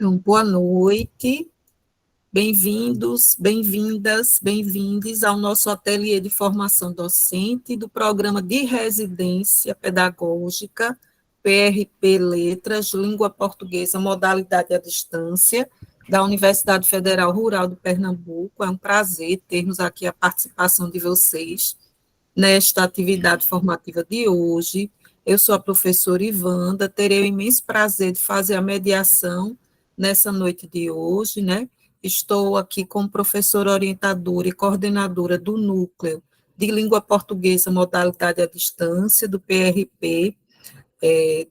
Então, boa noite, bem-vindos, bem-vindas, bem-vindes ao nosso ateliê de formação docente do Programa de Residência Pedagógica, PRP Letras, Língua Portuguesa, Modalidade à Distância, da Universidade Federal Rural de Pernambuco. É um prazer termos aqui a participação de vocês nesta atividade formativa de hoje. Eu sou a professora Ivanda, terei o imenso prazer de fazer a mediação nessa noite de hoje, né? Estou aqui como professora orientadora e coordenadora do Núcleo de Língua Portuguesa Modalidade à Distância, do PRP,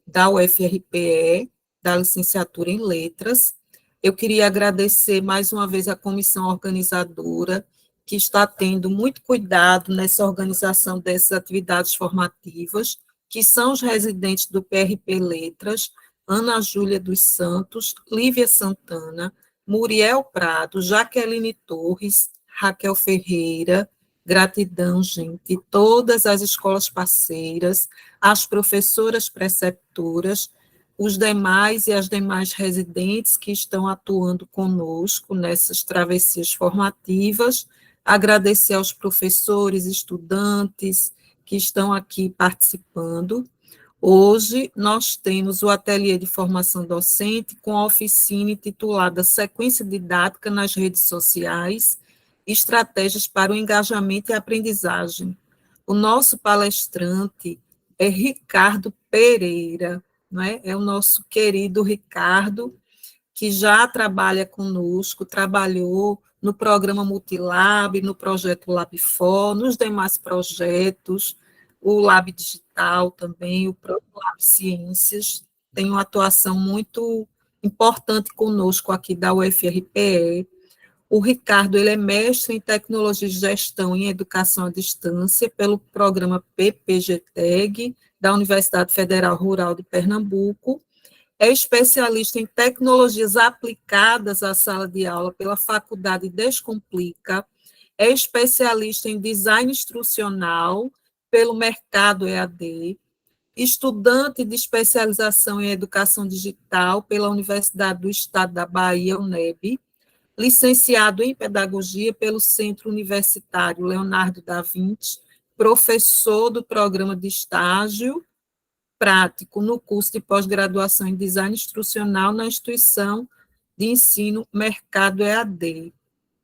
da UFRPE, da Licenciatura em Letras. Eu queria agradecer mais uma vez a comissão organizadora, que está tendo muito cuidado nessa organização dessas atividades formativas, que são os residentes do PRP Letras, Ana Júlia dos Santos, Lívia Santana, Muriel Prado, Jaqueline Torres, Raquel Ferreira. Gratidão, gente, todas as escolas parceiras, as professoras preceptoras, os demais e as demais residentes que estão atuando conosco nessas travessias formativas, agradecer aos professores, estudantes que estão aqui participando. Hoje, nós temos o ateliê de formação docente com a oficina intitulada Sequência Didática nas Redes Sociais, Estratégias para o Engajamento e Aprendizagem. O nosso palestrante é Ricardo Pereira, não é? É o nosso querido Ricardo, que já trabalha conosco, trabalhou no programa Multilab, no projeto LabFor, nos demais projetos, o Lab Digital também, o próprio Lab Ciências, tem uma atuação muito importante conosco aqui da UFRPE. O Ricardo, ele é mestre em Tecnologia de Gestão em Educação à Distância pelo programa PPGTEG, da Universidade Federal Rural de Pernambuco, é especialista em tecnologias aplicadas à sala de aula pela Faculdade Descomplica, é especialista em design instrucional pelo Mercado EAD, estudante de especialização em educação digital pela Universidade do Estado da Bahia, UNEB, licenciado em pedagogia pelo Centro Universitário Leonardo da Vinci, professor do programa de estágio prático no curso de pós-graduação em design instrucional na instituição de ensino Mercado EAD.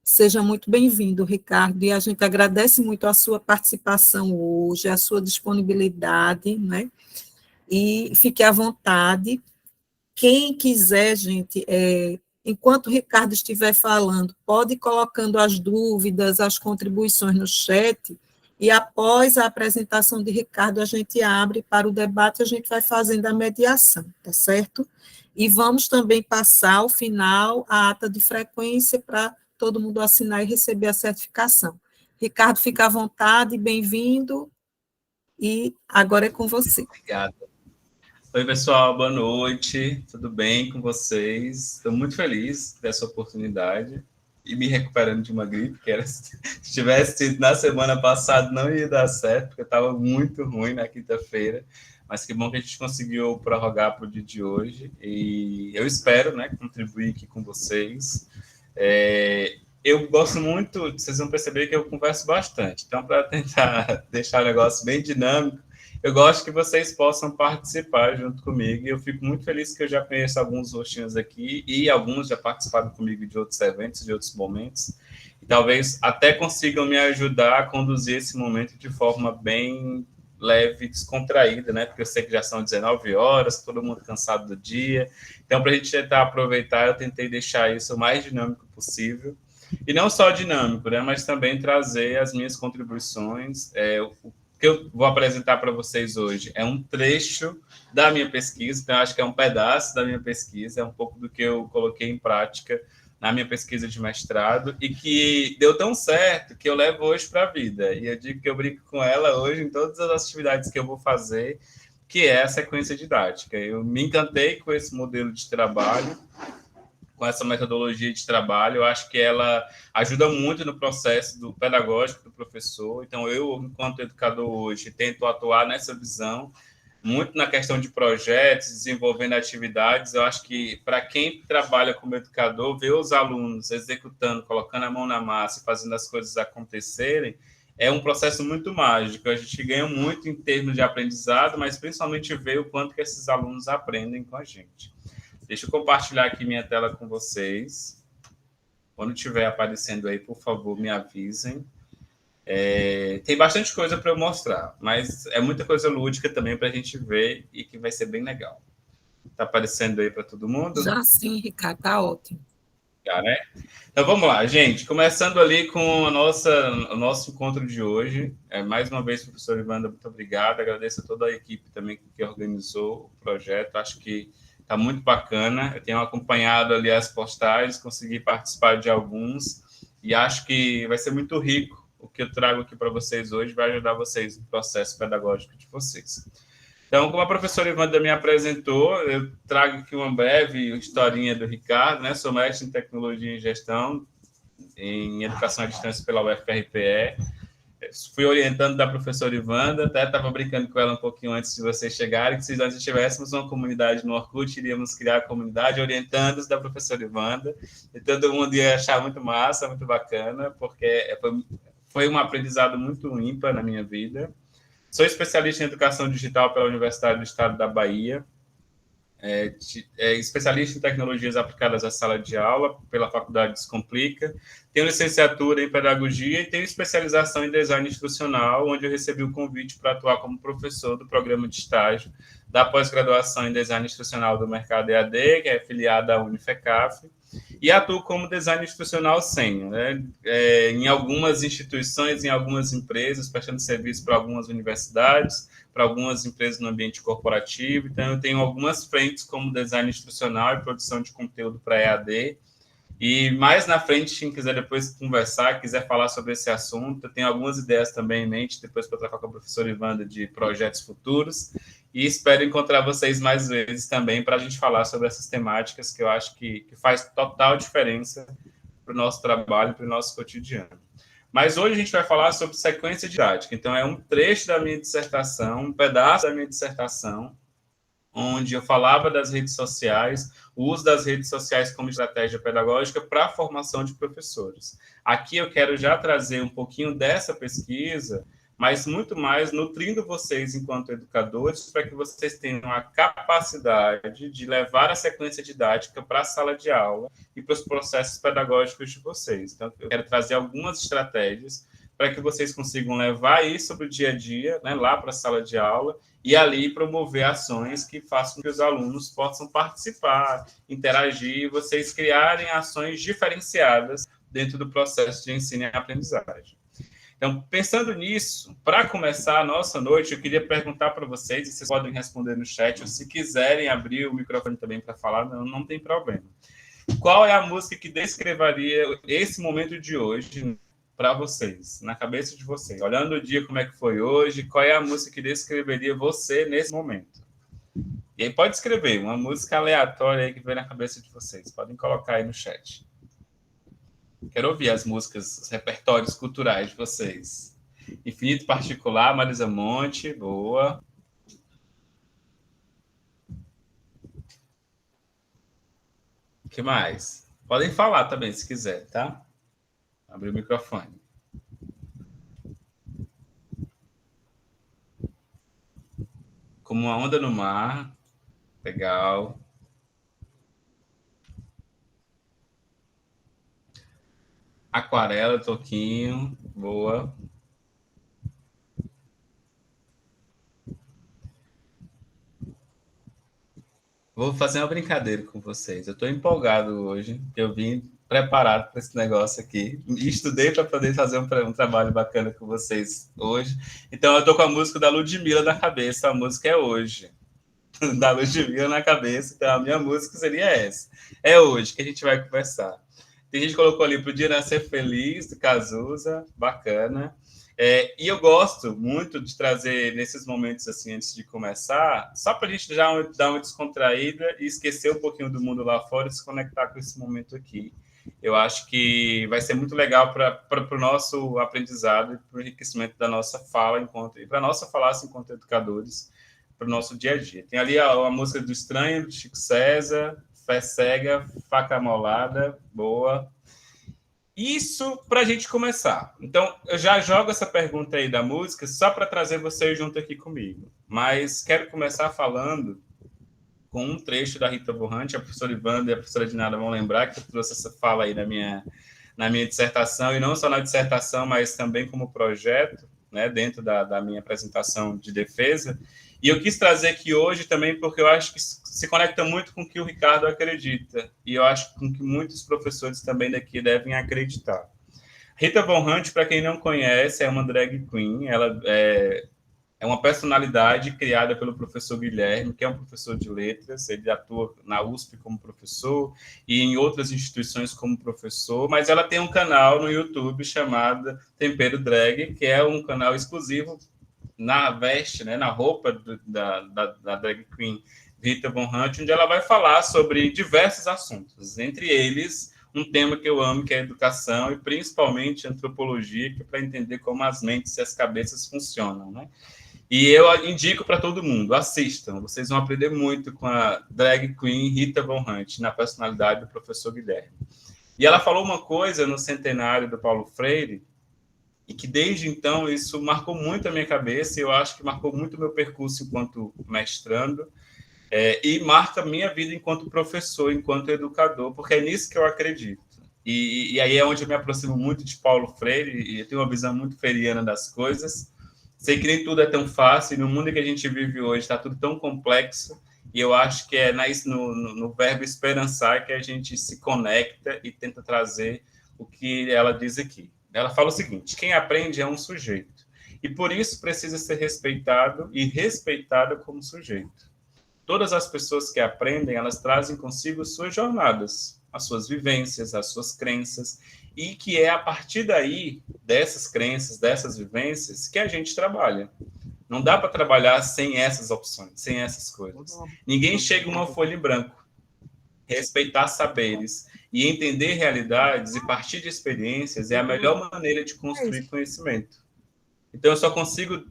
Seja muito bem-vindo, Ricardo, e a gente agradece muito a sua participação hoje, a sua disponibilidade, né? E fique à vontade. Quem quiser, gente, enquanto o Ricardo estiver falando, pode ir colocando as dúvidas, as contribuições no chat, e após a apresentação de Ricardo, a gente abre para o debate, a gente vai fazendo a mediação, tá certo? E vamos também passar, ao final, a ata de frequência para todo mundo assinar e receber a certificação. Ricardo, fica à vontade, bem-vindo, e agora é com você. Obrigado. Oi, pessoal, boa noite, tudo bem com vocês? Estou muito feliz dessa oportunidade e me recuperando de uma gripe, que era, se tivesse tido na semana passada não ia dar certo, porque estava muito ruim na quinta-feira, mas que bom que a gente conseguiu prorrogar para o dia de hoje e eu espero, né, contribuir aqui com vocês. Eu gosto muito, vocês vão perceber que eu converso bastante, então para tentar deixar o negócio bem dinâmico, eu gosto que vocês possam participar junto comigo, e eu fico muito feliz que eu já conheço alguns rostinhos aqui, e alguns já participaram comigo de outros eventos, de outros momentos, e talvez até consigam me ajudar a conduzir esse momento de forma bem leve, descontraída, né? Porque eu sei que já são 19 horas, todo mundo cansado do dia, então para a gente tentar aproveitar, eu tentei deixar isso o mais dinâmico possível, e não só dinâmico, né? Mas também trazer as minhas contribuições, o que eu vou apresentar para vocês hoje é um trecho da minha pesquisa, então acho que é um pedaço da minha pesquisa, é um pouco do que eu coloquei em prática na minha pesquisa de mestrado e que deu tão certo que eu levo hoje para a vida. E eu digo que eu brinco com ela hoje em todas as atividades que eu vou fazer, que é a sequência didática. Eu me encantei com esse modelo de trabalho, com essa metodologia de trabalho, eu acho que ela ajuda muito no processo do pedagógico do professor. Então, eu, enquanto educador hoje, tento atuar nessa visão muito na questão de projetos, desenvolvendo atividades. Eu acho que, para quem trabalha como educador, ver os alunos executando, colocando a mão na massa e fazendo as coisas acontecerem, é um processo muito mágico. A gente ganha muito em termos de aprendizado, mas principalmente ver o quanto que esses alunos aprendem com a gente. Deixa eu compartilhar aqui minha tela com vocês. Quando estiver aparecendo aí, por favor, me avisem. Tem bastante coisa para eu mostrar, mas é muita coisa lúdica também para a gente ver e que vai ser bem legal. Está aparecendo aí para todo mundo? Já sim, Ricardo, tá ótimo. Já, né? Então vamos lá, gente. Começando ali com o nosso encontro de hoje. Mais uma vez, professor Ivanda, muito obrigado. Agradeço a toda a equipe também que organizou o projeto. Acho que está muito bacana. Eu tenho acompanhado ali as postagens, consegui participar de alguns e acho que vai ser muito rico. O que eu trago aqui para vocês hoje vai ajudar vocês no processo pedagógico de vocês. Então, como a professora Ivanda me apresentou, eu trago aqui uma breve historinha do Ricardo, né? Sou mestre em tecnologia e gestão, em educação à distância pela UFRPE. Fui orientando da professora Ivanda, até estava brincando com ela um pouquinho antes de vocês chegarem, que se nós tivéssemos uma comunidade no Orkut, iríamos criar a comunidade orientando-os da professora Ivanda, e todo mundo ia achar muito massa, muito bacana, porque foi um aprendizado muito ímpar na minha vida. Sou especialista em educação digital pela Universidade do Estado da Bahia, especialista em tecnologias aplicadas à sala de aula pela Faculdade Descomplica, tenho licenciatura em pedagogia e tenho especialização em design institucional, onde eu recebi o convite para atuar como professor do programa de estágio da pós-graduação em design institucional do Mercado EAD, que é afiliada à Unifecaf, e atuo como design institucional sênior, né? Em algumas instituições, em algumas empresas, prestando serviço para algumas universidades, para algumas empresas no ambiente corporativo. Então, eu tenho algumas frentes como design institucional e produção de conteúdo para EAD. E mais na frente, quem quiser depois conversar, quiser falar sobre esse assunto, eu tenho algumas ideias também em mente, depois para trocar com a professora Ivanda, de projetos futuros. E espero encontrar vocês mais vezes também para a gente falar sobre essas temáticas que eu acho que faz total diferença para o nosso trabalho, para o nosso cotidiano. Mas hoje a gente vai falar sobre sequência didática. Então, é um trecho da minha dissertação, um pedaço da minha dissertação, onde eu falava das redes sociais, o uso das redes sociais como estratégia pedagógica para a formação de professores. Aqui eu quero já trazer um pouquinho dessa pesquisa, mas muito mais nutrindo vocês enquanto educadores, para que vocês tenham a capacidade de levar a sequência didática para a sala de aula e para os processos pedagógicos de vocês. Então, eu quero trazer algumas estratégias para que vocês consigam levar isso para o dia a dia, né, lá para a sala de aula, e ali promover ações que façam que os alunos possam participar, interagir, e vocês criarem ações diferenciadas dentro do processo de ensino e aprendizagem. Então, pensando nisso, para começar a nossa noite, eu queria perguntar para vocês, e vocês podem responder no chat, ou se quiserem abrir o microfone também para falar, não tem problema. Qual é a música que descreveria esse momento de hoje para vocês, na cabeça de vocês? Olhando o dia como é que foi hoje, qual é a música que descreveria você nesse momento? E aí pode escrever uma música aleatória aí que vem na cabeça de vocês. Podem colocar aí no chat. Quero ouvir as músicas, os repertórios culturais de vocês. Infinito Particular, Marisa Monte, boa. O que mais? Podem falar também, se quiser, tá? Abrir o microfone. Como uma onda no mar. Legal. Aquarela, Toquinho. Boa. Vou fazer uma brincadeira com vocês. Eu estou empolgado hoje. Eu vim preparado para esse negócio aqui. Estudei para poder fazer um trabalho bacana com vocês hoje. Então, eu estou com a música da Ludmilla na cabeça. A música é Hoje. Da Ludmilla na cabeça. Então, a minha música seria essa. É hoje que a gente vai conversar. Tem gente que colocou ali Podia Nascer Feliz, do Cazuza. Bacana. E eu gosto muito de trazer nesses momentos assim, antes de começar, só para a gente já dar uma descontraída e esquecer um pouquinho do mundo lá fora e se conectar com esse momento aqui. Eu acho que vai ser muito legal para o nosso aprendizado e para o enriquecimento da nossa fala e para a nossa falácia enquanto educadores para o nosso dia a dia. Tem ali a música do Estranho, do Chico César, Fé Cega, Faca Amolada, boa. Isso para a gente começar. Então, eu já jogo essa pergunta aí da música só para trazer vocês junto aqui comigo. Mas quero começar falando com um trecho da Rita Von Hunt. A professora Ivanda e a professora Dinara vão lembrar que eu trouxe essa fala aí na minha dissertação, e não só na dissertação, mas também como projeto, né, dentro da minha apresentação de defesa. E eu quis trazer aqui hoje também porque eu acho que se conecta muito com o que o Ricardo acredita, e eu acho com que muitos professores também daqui devem acreditar. Rita Von Hunt, para quem não conhece, é uma drag queen. Ela é uma personalidade criada pelo professor Guilherme, que é um professor de letras. Ele atua na USP como professor e em outras instituições como professor, mas ela tem um canal no YouTube chamado Tempero Drag, que é um canal exclusivo na veste, né, na roupa da drag queen Rita Von Hunt, onde ela vai falar sobre diversos assuntos, entre eles um tema que eu amo, que é a educação, e principalmente antropologia, que é para entender como as mentes e as cabeças funcionam, né? E eu indico para todo mundo, assistam, vocês vão aprender muito com a drag queen Rita Von Hunt, na personalidade do professor Guilherme. E ela falou uma coisa no centenário do Paulo Freire, e que desde então isso marcou muito a minha cabeça, e eu acho que marcou muito o meu percurso enquanto mestrando, e marca a minha vida enquanto professor, enquanto educador, porque é nisso que eu acredito. E aí é onde eu me aproximo muito de Paulo Freire, e eu tenho uma visão muito freiriana das coisas. Sei que nem tudo é tão fácil, e no mundo que a gente vive hoje está tudo tão complexo, e eu acho que é no verbo esperançar que a gente se conecta e tenta trazer o que ela diz aqui. Ela fala o seguinte: quem aprende é um sujeito, e por isso precisa ser respeitado e respeitado como sujeito. Todas as pessoas que aprendem, elas trazem consigo suas jornadas, as suas vivências, as suas crenças, e que é a partir daí, dessas crenças, dessas vivências, que a gente trabalha. Não dá para trabalhar sem essas opções, sem essas coisas. Ninguém chega uma folha em branco. Respeitar saberes e entender realidades e partir de experiências é a melhor maneira de construir conhecimento. Então, eu só consigo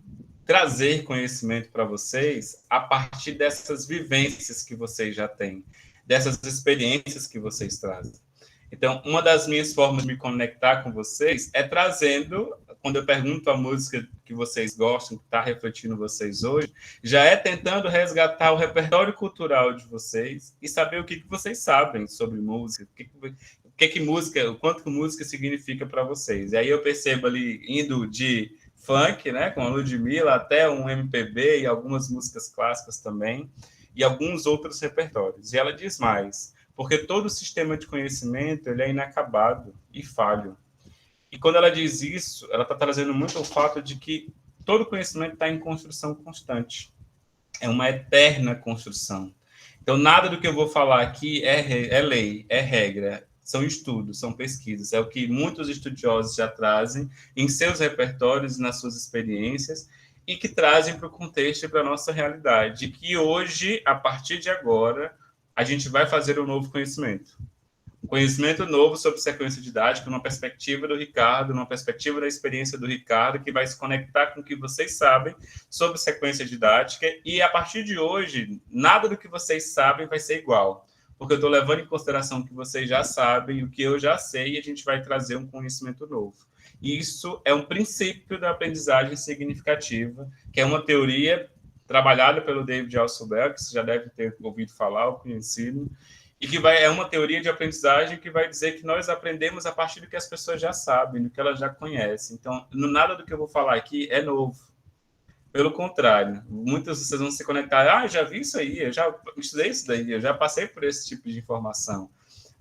trazer conhecimento para vocês a partir dessas vivências que vocês já têm, dessas experiências que vocês trazem. Então, uma das minhas formas de me conectar com vocês é trazendo, quando eu pergunto a música que vocês gostam, que está refletindo vocês hoje, já é tentando resgatar o repertório cultural de vocês e saber o que vocês sabem sobre música, o quanto que música significa para vocês. E aí eu percebo ali, indo de funk, né, com a Ludmilla, até um MPB e algumas músicas clássicas também, e alguns outros repertórios. E ela diz mais: porque todo sistema de conhecimento ele é inacabado e falho. E quando ela diz isso, ela está trazendo muito o fato de que todo conhecimento está em construção constante. É uma eterna construção. Então, nada do que eu vou falar aqui é lei, é regra. São estudos, são pesquisas. É o que muitos estudiosos já trazem em seus repertórios e nas suas experiências, e que trazem para o contexto e para a nossa realidade. E que hoje, a partir de agora, a gente vai fazer um novo conhecimento. Um conhecimento novo sobre sequência didática, numa perspectiva do Ricardo, numa perspectiva da experiência do Ricardo, que vai se conectar com o que vocês sabem sobre sequência didática. E, a partir de hoje, nada do que vocês sabem vai ser igual, porque eu estou levando em consideração o que vocês já sabem, o que eu já sei, e a gente vai trazer um conhecimento novo. E isso é um princípio da aprendizagem significativa, que é uma teoria trabalhada pelo David Alsobel, que você já deve ter ouvido falar ou conhecido, e que é uma teoria de aprendizagem que vai dizer que nós aprendemos a partir do que as pessoas já sabem, do que elas já conhecem. Então, nada do que eu vou falar aqui é novo. Pelo contrário, muitos de vocês vão se conectar: já vi isso aí, eu já estudei isso daí, eu já passei por esse tipo de informação.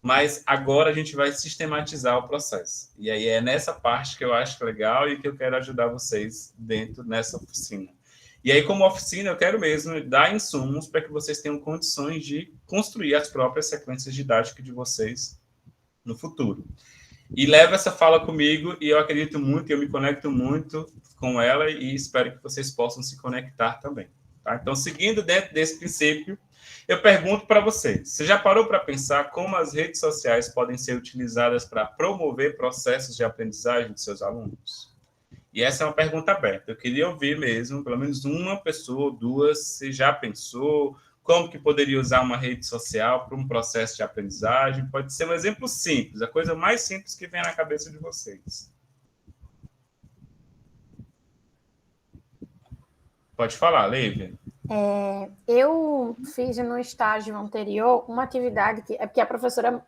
Mas agora a gente vai sistematizar o processo. E aí é nessa parte que eu acho legal e que eu quero ajudar vocês dentro nessa oficina. E aí, como oficina, eu quero mesmo dar insumos para que vocês tenham condições de construir as próprias sequências didáticas de vocês no futuro. E leva essa fala comigo, e eu acredito muito, eu me conecto muito com ela, e espero que vocês possam se conectar também. Tá? Então, seguindo dentro desse princípio, eu pergunto para vocês: você já parou para pensar como as redes sociais podem ser utilizadas para promover processos de aprendizagem de seus alunos? E essa é uma pergunta aberta. Eu queria ouvir mesmo, pelo menos uma pessoa ou duas, se já pensou como que poderia usar uma rede social para um processo de aprendizagem. Pode ser um exemplo simples, a coisa mais simples que vem na cabeça de vocês. Pode falar, Lívia. Eu fiz no estágio anterior uma atividade que é porque a professora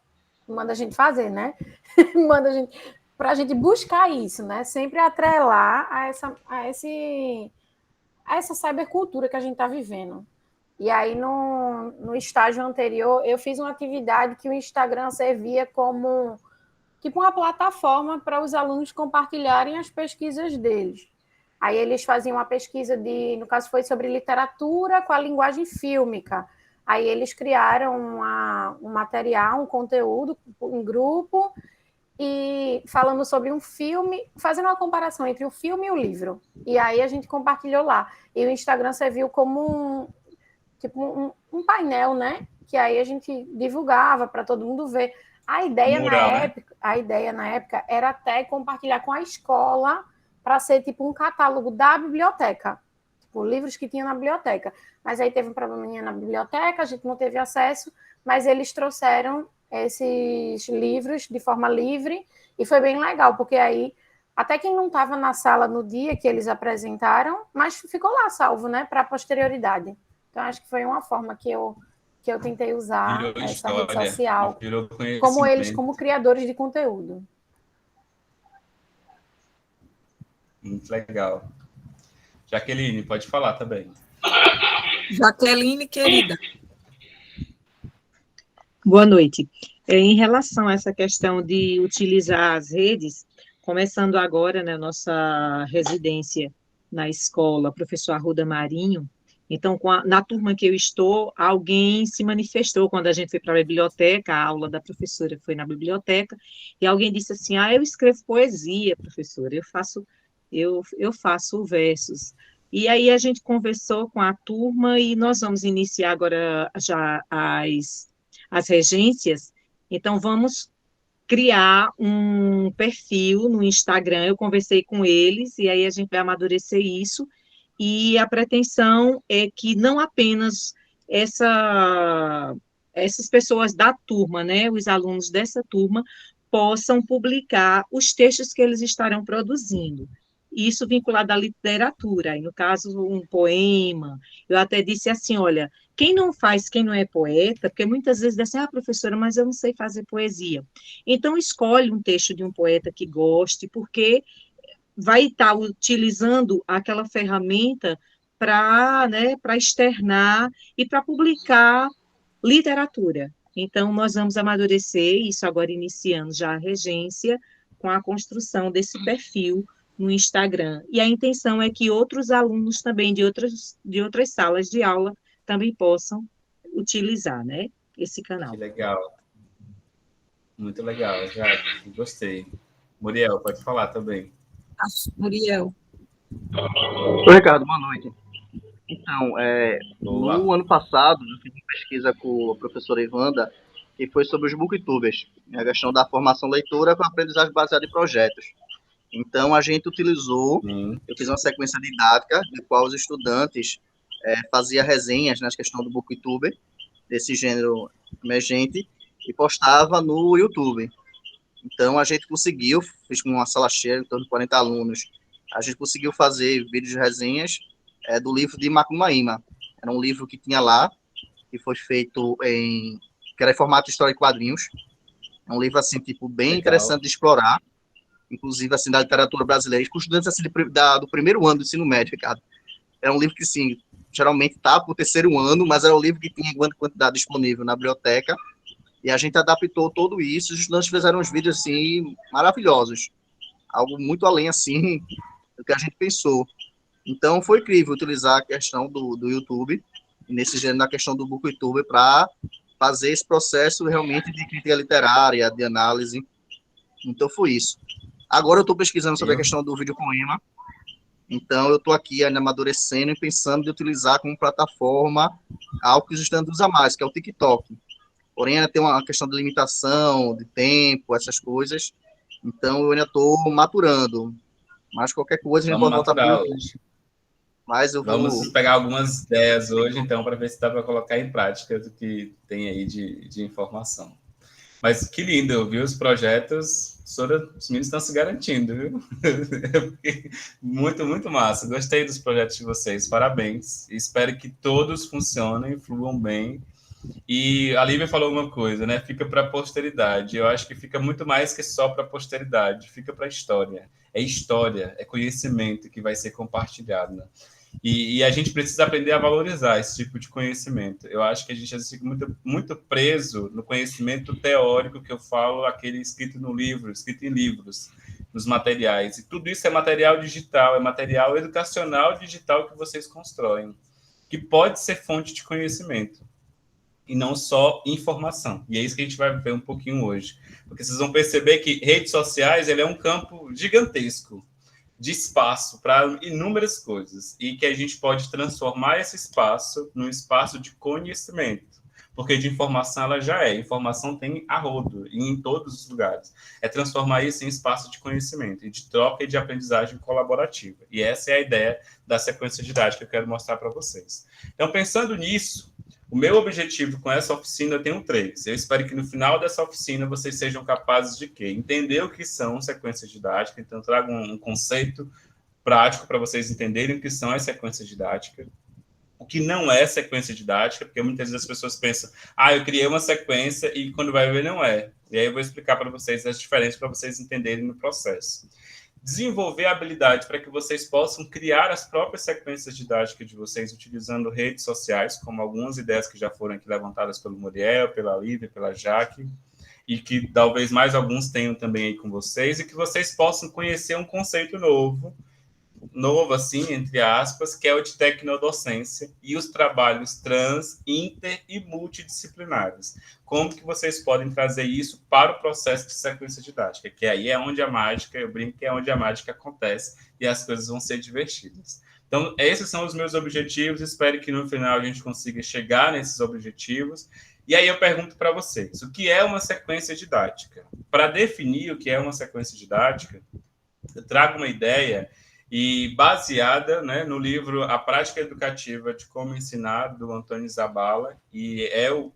manda a gente fazer, né? Manda a gente para a gente buscar isso, né? Sempre atrelar a essa cybercultura que a gente está vivendo. E aí, no estágio anterior, eu fiz uma atividade que o Instagram servia como tipo uma plataforma para os alunos compartilharem as pesquisas deles. Aí eles faziam uma pesquisa no caso foi sobre literatura com a linguagem fílmica. Aí eles criaram um material, um conteúdo em grupo e falando sobre um filme, fazendo uma comparação entre o filme e o livro. E aí a gente compartilhou lá. E o Instagram serviu como um painel, né? Que aí a gente divulgava para todo mundo ver. A ideia, na época era até compartilhar com a escola para ser tipo um catálogo da biblioteca, tipo, livros que tinha na biblioteca. Mas aí teve um probleminha na biblioteca, a gente não teve acesso, mas eles trouxeram esses livros de forma livre e foi bem legal, porque aí até quem não estava na sala no dia que eles apresentaram, mas ficou lá salvo, né, para a posterioridade. Então, acho que foi uma forma que eu tentei usar essa rede social, como eles, como criadores de conteúdo. Muito legal. Jaqueline, pode falar também. Jaqueline, querida. Boa noite. Em relação a essa questão de utilizar as redes, começando agora na nossa residência na escola, professor Arruda Marinho, então, na turma que eu estou, alguém se manifestou quando a gente foi para a biblioteca, a aula da professora foi na biblioteca, e alguém disse assim, eu escrevo poesia, professora, eu faço versos. E aí a gente conversou com a turma e nós vamos iniciar agora já as regências, então vamos criar um perfil no Instagram, eu conversei com eles, e aí a gente vai amadurecer isso, e a pretensão é que não apenas essas pessoas da turma, né, os alunos dessa turma, possam publicar os textos que eles estarão produzindo. Isso vinculado à literatura, e no caso, um poema. Eu até disse assim, olha, quem não é poeta, porque muitas vezes diz assim, professora, mas eu não sei fazer poesia. Então, escolhe um texto de um poeta que goste, porque vai estar utilizando aquela ferramenta para, né, para externar e para publicar literatura. Então, nós vamos amadurecer isso agora iniciando já a regência com a construção desse perfil no Instagram. E a intenção é que outros alunos também de outras salas de aula também possam utilizar, né, esse canal. Que legal. Muito legal, já gostei. Muriel, pode falar também. Muriel. Oi, Ricardo, boa noite. Então, no ano passado, eu fiz uma pesquisa com a professora Ivanda, que foi sobre os booktubers, a questão da formação leitora com aprendizagem baseada em projetos. Então, a gente utilizou, eu fiz uma sequência didática, de qual os estudantes faziam resenhas na questão do booktuber, desse gênero emergente, e postava no YouTube. Então, a gente conseguiu, fiz com uma sala cheia, em torno de 40 alunos, a gente conseguiu fazer vídeos de resenhas do livro de Macunaíma. Era um livro que tinha lá, que foi feito que era em formato de história e quadrinhos. É um livro, assim, tipo, bem legal, interessante de explorar, inclusive, assim, da literatura brasileira, com estudantes, assim, do primeiro ano do ensino médio, Ricardo. Era um livro que, sim, geralmente tá para o terceiro ano, mas era um livro que tinha grande quantidade disponível na biblioteca, e a gente adaptou tudo isso, os estudantes fizeram uns vídeos, assim, maravilhosos. Algo muito além, assim, do que a gente pensou. Então, foi incrível utilizar a questão do YouTube, nesse gênero, na questão do BookTube, para fazer esse processo realmente de crítica literária, de análise. Então, foi isso. Agora eu estou pesquisando sobre a questão do videopoema. Então, eu estou aqui ainda amadurecendo e pensando de utilizar como plataforma algo que os estudantes usam mais, que é o TikTok. Porém, ainda tem uma questão de limitação, de tempo, essas coisas. Então, eu ainda estou maturando. Mas qualquer coisa a gente Vamos pode voltar para o natural YouTube. hoje. Mas eu vou... Vamos pegar algumas ideias hoje, então, para ver se dá para colocar em prática do que tem aí de informação. Mas que lindo, viu? Os projetos, os meninos estão se garantindo, viu? Muito, muito massa. Gostei dos projetos de vocês, parabéns. Espero que todos funcionem, fluam bem. E a Lívia falou uma coisa, né? Fica para a posteridade. Eu acho que fica muito mais que só para a posteridade, fica para a história. É história, é conhecimento que vai ser compartilhado, né? E a gente precisa aprender a valorizar esse tipo de conhecimento. Eu acho que a gente fica muito, muito preso no conhecimento teórico que eu falo, aquele escrito no livro, escrito em livros, nos materiais. E tudo isso é material digital, é material educacional digital que vocês constroem, que pode ser fonte de conhecimento e não só informação. E é isso que a gente vai ver um pouquinho hoje. Porque vocês vão perceber que redes sociais ele é um campo gigantesco de espaço para inúmeras coisas e que a gente pode transformar esse espaço num espaço de conhecimento, porque de informação ela já é, informação tem a rodo e em todos os lugares. É transformar isso em espaço de conhecimento e de troca e de aprendizagem colaborativa. E essa é a ideia da sequência didática que eu quero mostrar para vocês. Então, pensando nisso, o meu objetivo com essa oficina eu tenho 3. Eu espero que no final dessa oficina vocês sejam capazes de quê? Entender o que são sequências didáticas, então trago um conceito prático para vocês entenderem o que são as sequências didáticas, o que não é sequência didática, porque muitas vezes as pessoas pensam, eu criei uma sequência e quando vai ver não é. E aí eu vou explicar para vocês as diferenças para vocês entenderem no processo. Desenvolver a habilidade para que vocês possam criar as próprias sequências didáticas de vocês utilizando redes sociais, como algumas ideias que já foram aqui levantadas pelo Muriel, pela Lívia, pela Jaque, e que talvez mais alguns tenham também aí com vocês, e que vocês possam conhecer um conceito novo assim, entre aspas, que é o de tecnodocência e os trabalhos trans, inter e multidisciplinares. Como que vocês podem trazer isso para o processo de sequência didática? Que aí é onde a mágica, eu brinco que é onde a mágica acontece e as coisas vão ser divertidas. Então, esses são os meus objetivos, espero que no final a gente consiga chegar nesses objetivos. E aí eu pergunto para vocês, o que é uma sequência didática? Para definir o que é uma sequência didática, eu trago uma ideia e baseada, né, no livro A Prática Educativa de Como Ensinar, do Antônio Zabala, e é o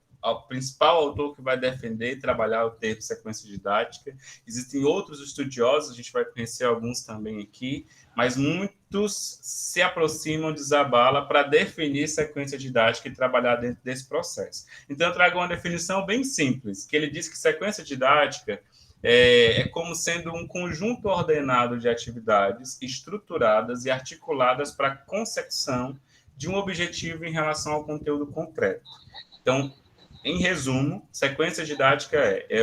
principal autor que vai defender e trabalhar o termo sequência didática. Existem outros estudiosos, a gente vai conhecer alguns também aqui, mas muitos se aproximam de Zabala para definir sequência didática e trabalhar dentro desse processo. Então, eu trago uma definição bem simples, que ele diz que sequência didática é como sendo um conjunto ordenado de atividades estruturadas e articuladas para a consecução de um objetivo em relação ao conteúdo concreto. Então, em resumo, sequência didática é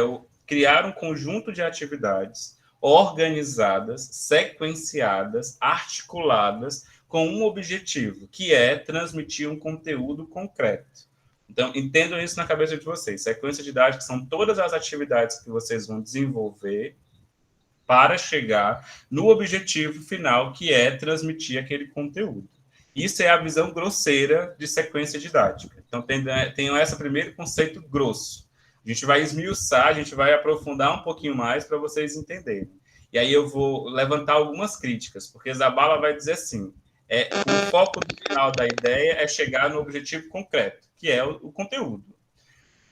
criar um conjunto de atividades organizadas, sequenciadas, articuladas com um objetivo, que é transmitir um conteúdo concreto. Então, entendam isso na cabeça de vocês. Sequência didática são todas as atividades que vocês vão desenvolver para chegar no objetivo final, que é transmitir aquele conteúdo. Isso é a visão grosseira de sequência didática. Então, tenham esse primeiro conceito grosso. A gente vai esmiuçar, a gente vai aprofundar um pouquinho mais para vocês entenderem. E aí eu vou levantar algumas críticas, porque Zabala vai dizer assim, o foco final da ideia é chegar no objetivo concreto, que é o conteúdo.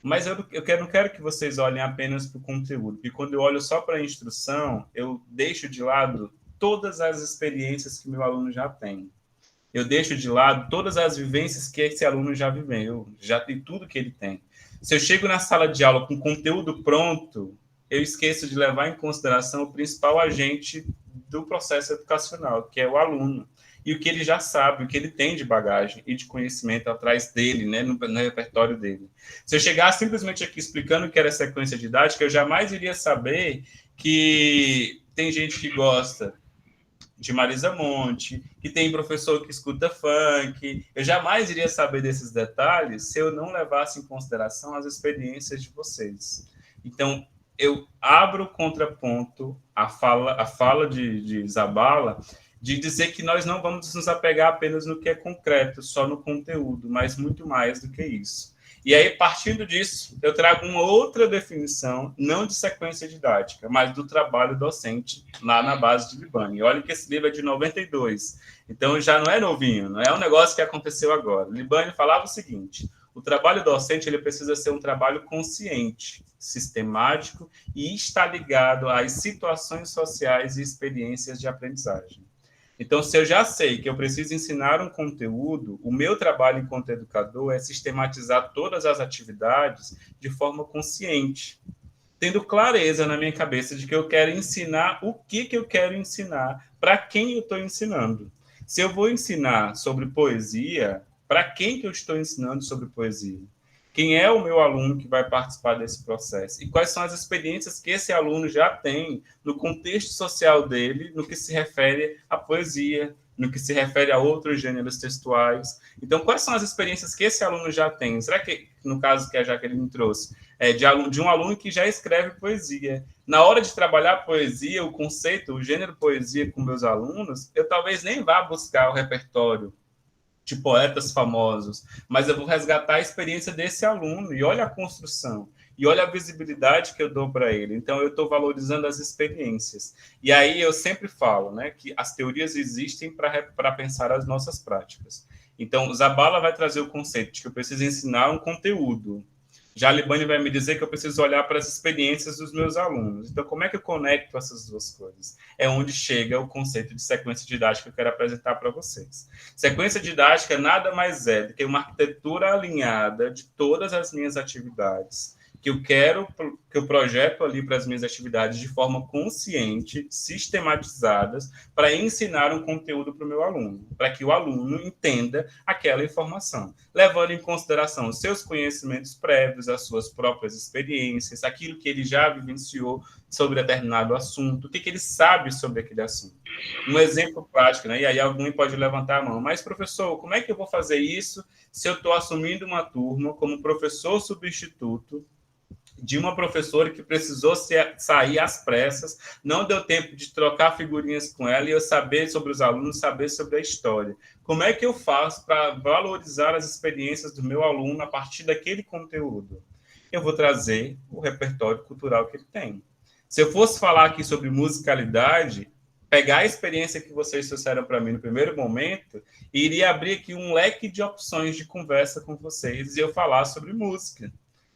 Mas eu não quero que vocês olhem apenas para o conteúdo, porque quando eu olho só para a instrução, eu deixo de lado todas as experiências que meu aluno já tem. Eu deixo de lado todas as vivências que esse aluno já viveu, já tem tudo que ele tem. Se eu chego na sala de aula com conteúdo pronto, eu esqueço de levar em consideração o principal agente do processo educacional, que é o aluno. E o que ele já sabe, o que ele tem de bagagem e de conhecimento atrás dele, né, no repertório dele. Se eu chegar simplesmente aqui explicando o que era sequência didática, eu jamais iria saber que tem gente que gosta de Marisa Monte, que tem professor que escuta funk. Eu jamais iria saber desses detalhes se eu não levasse em consideração as experiências de vocês. Então, eu abro o contraponto à fala de Zabala, de dizer que nós não vamos nos apegar apenas no que é concreto, só no conteúdo, mas muito mais do que isso. E aí, partindo disso, eu trago uma outra definição, não de sequência didática, mas do trabalho docente lá na base de Libani. Olha que esse livro é de 92, então já não é novinho, não é um negócio que aconteceu agora. Libani falava o seguinte: o trabalho docente ele precisa ser um trabalho consciente, sistemático e está ligado às situações sociais e experiências de aprendizagem. Então, se eu já sei que eu preciso ensinar um conteúdo, o meu trabalho enquanto educador é sistematizar todas as atividades de forma consciente, tendo clareza na minha cabeça de que eu quero ensinar o que eu quero ensinar, para quem eu estou ensinando. Se eu vou ensinar sobre poesia, para quem que eu estou ensinando sobre poesia? Quem é o meu aluno que vai participar desse processo? E quais são as experiências que esse aluno já tem no contexto social dele, no que se refere à poesia, no que se refere a outros gêneros textuais? Então, quais são as experiências que esse aluno já tem? Será que, no caso que a Jaqueline trouxe, de um aluno que já escreve poesia? Na hora de trabalhar poesia, o conceito, o gênero poesia com meus alunos, eu talvez nem vá buscar o repertório de poetas famosos, mas eu vou resgatar a experiência desse aluno, e olha a construção, e olha a visibilidade que eu dou para ele. Então, eu estou valorizando as experiências. E aí eu sempre falo, né, que as teorias existem para pensar as nossas práticas. Então, Zabala vai trazer o conceito de que eu preciso ensinar um conteúdo. Já a Libani vai me dizer que eu preciso olhar para as experiências dos meus alunos. Então, como é que eu conecto essas duas coisas? É onde chega o conceito de sequência didática que eu quero apresentar para vocês. Sequência didática nada mais é do que uma arquitetura alinhada de todas as minhas atividades, que eu projeto ali para as minhas atividades de forma consciente, sistematizadas, para ensinar um conteúdo para o meu aluno, para que o aluno entenda aquela informação, levando em consideração os seus conhecimentos prévios, as suas próprias experiências, aquilo que ele já vivenciou sobre determinado assunto, o que ele sabe sobre aquele assunto. Um exemplo prático, né? E aí alguém pode levantar a mão, mas professor, como é que eu vou fazer isso se eu estou assumindo uma turma como professor substituto de uma professora que precisou sair às pressas, não deu tempo de trocar figurinhas com ela e eu saber sobre os alunos, saber sobre a história? Como é que eu faço para valorizar as experiências do meu aluno a partir daquele conteúdo? Eu vou trazer o repertório cultural que ele tem. Se eu fosse falar aqui sobre musicalidade, pegar a experiência que vocês trouxeram para mim no primeiro momento, e iria abrir aqui um leque de opções de conversa com vocês e eu falar sobre música,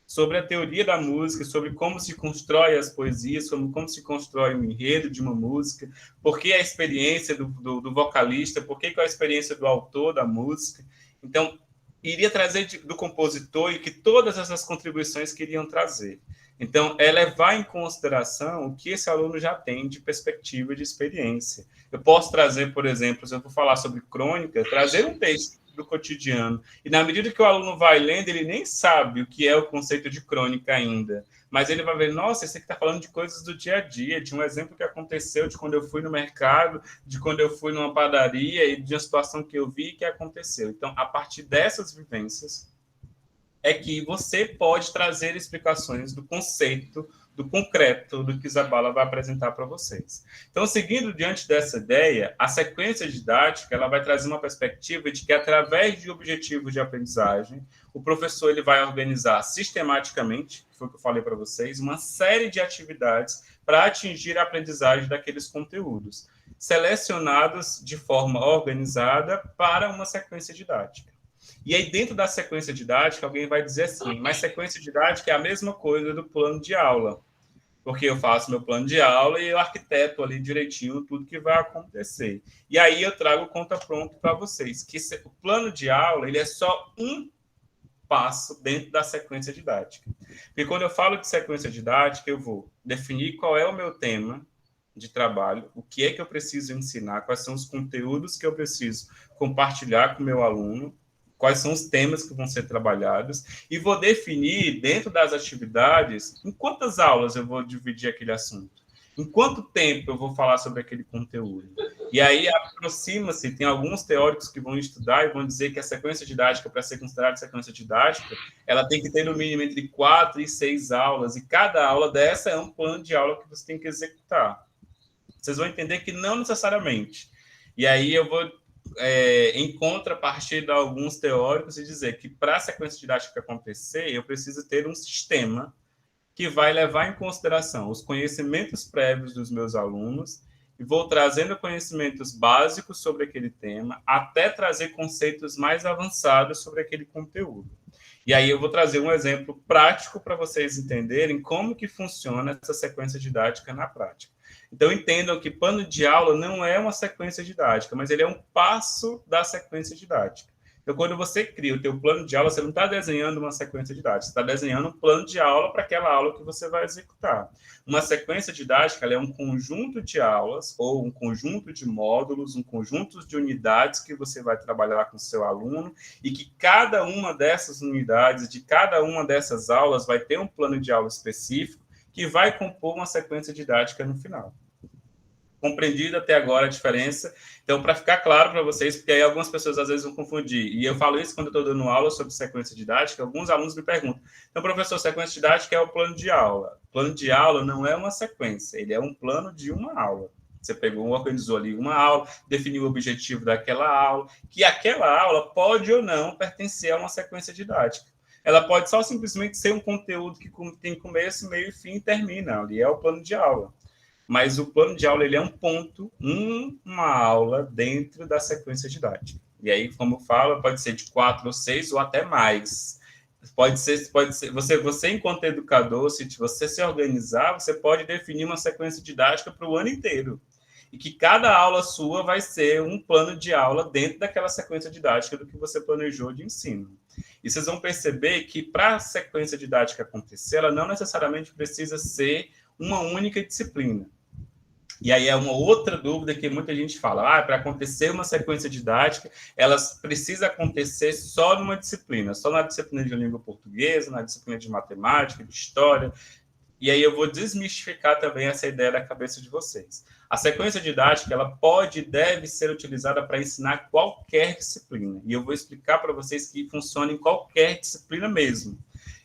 sobre a teoria da música, sobre como se constrói as poesias, sobre como se constrói o enredo de uma música, por que a experiência do vocalista, por que a experiência do autor da música. Então, iria trazer do compositor e que todas essas contribuições queriam trazer. Então, é levar em consideração o que esse aluno já tem de perspectiva de experiência. Eu posso trazer, por exemplo, se eu for falar sobre crônica, trazer um texto do cotidiano. E na medida que o aluno vai lendo, ele nem sabe o que é o conceito de crônica ainda. Mas ele vai ver, nossa, esse aqui está falando de coisas do dia a dia, de um exemplo que aconteceu, de quando eu fui no mercado, de quando eu fui numa padaria e de uma situação que eu vi e que aconteceu. Então, a partir dessas vivências, é que você pode trazer explicações do conceito, do concreto, do que Zabala vai apresentar para vocês. Então, seguindo diante dessa ideia, a sequência didática ela vai trazer uma perspectiva de que, através de objetivos de aprendizagem, o professor ele vai organizar sistematicamente, que foi o que eu falei para vocês, uma série de atividades para atingir a aprendizagem daqueles conteúdos, selecionados de forma organizada para uma sequência didática. E aí, dentro da sequência didática, alguém vai dizer assim, mas sequência didática é a mesma coisa do plano de aula, porque eu faço meu plano de aula e eu arquiteto ali direitinho tudo que vai acontecer. E aí eu trago o conta pronto para vocês, que o plano de aula ele é só um passo dentro da sequência didática. Porque quando eu falo de sequência didática, eu vou definir qual é o meu tema de trabalho, o que é que eu preciso ensinar, quais são os conteúdos que eu preciso compartilhar com o meu aluno, quais são os temas que vão ser trabalhados, e vou definir, dentro das atividades, em quantas aulas eu vou dividir aquele assunto, em quanto tempo eu vou falar sobre aquele conteúdo. E aí aproxima-se, tem alguns teóricos que vão estudar e vão dizer que a sequência didática, para ser considerada sequência didática, ela tem que ter no mínimo entre 4 e 6 aulas, e cada aula dessa é um plano de aula que você tem que executar. Vocês vão entender que não necessariamente. E aí eu vou em contrapartida a alguns teóricos, e dizer que para a sequência didática acontecer, eu preciso ter um sistema que vai levar em consideração os conhecimentos prévios dos meus alunos e vou trazendo conhecimentos básicos sobre aquele tema, até trazer conceitos mais avançados sobre aquele conteúdo. E aí eu vou trazer um exemplo prático para vocês entenderem como que funciona essa sequência didática na prática. Então, entendam que plano de aula não é uma sequência didática, mas ele é um passo da sequência didática. Então, quando você cria o teu plano de aula, você não está desenhando uma sequência didática, você está desenhando um plano de aula para aquela aula que você vai executar. Uma sequência didática ela é um conjunto de aulas, ou um conjunto de módulos, um conjunto de unidades que você vai trabalhar com o seu aluno, e que cada uma dessas unidades, de cada uma dessas aulas, vai ter um plano de aula específico, que vai compor uma sequência didática no final. Compreendido até agora a diferença? Então, para ficar claro para vocês, porque aí algumas pessoas às vezes vão confundir, e eu falo isso quando eu estou dando aula sobre sequência didática, alguns alunos me perguntam, então, professor, sequência didática é o plano de aula. Plano de aula não é uma sequência, ele é um plano de uma aula. Você pegou, organizou ali uma aula, definiu o objetivo daquela aula, que aquela aula pode ou não pertencer a uma sequência didática. Ela pode só simplesmente ser um conteúdo que tem começo, meio e fim e termina. Ali é o plano de aula. Mas o plano de aula ele é um ponto, uma aula dentro da sequência didática. E aí, como eu falo, pode ser de 4 ou 6 ou até mais. Pode ser você enquanto educador, se você se organizar, você pode definir uma sequência didática para o ano inteiro. E que cada aula sua vai ser um plano de aula dentro daquela sequência didática do que você planejou de ensino. E vocês vão perceber que para a sequência didática acontecer, ela não necessariamente precisa ser uma única disciplina. E aí é uma outra dúvida que muita gente fala, para acontecer uma sequência didática, ela precisa acontecer só numa disciplina, só na disciplina de língua portuguesa, na disciplina de matemática, de história. E aí eu vou desmistificar também essa ideia da cabeça de vocês. A sequência didática, ela pode e deve ser utilizada para ensinar qualquer disciplina. E eu vou explicar para vocês que funciona em qualquer disciplina mesmo.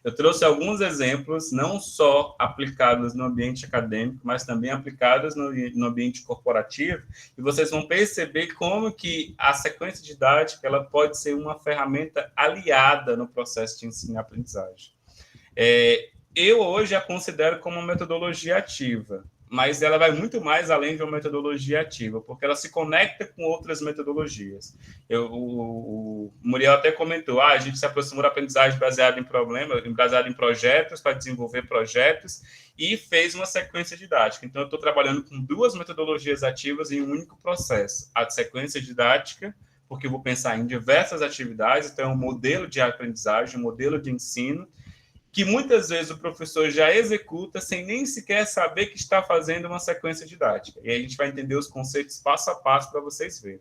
Eu trouxe alguns exemplos, não só aplicados no ambiente acadêmico, mas também aplicados no ambiente corporativo, e vocês vão perceber como que a sequência didática ela pode ser uma ferramenta aliada no processo de ensino e aprendizagem. Eu hoje a considero como uma metodologia ativa, mas ela vai muito mais além de uma metodologia ativa, porque ela se conecta com outras metodologias. O Muriel até comentou, a gente se aproximou da aprendizagem baseada em projetos, para desenvolver projetos, e fez uma sequência didática. Então, eu estou trabalhando com 2 metodologias ativas em um único processo. A sequência didática, porque eu vou pensar em diversas atividades, então, um modelo de aprendizagem, um modelo de ensino, que muitas vezes o professor já executa sem nem sequer saber que está fazendo uma sequência didática. E aí a gente vai entender os conceitos passo a passo para vocês verem.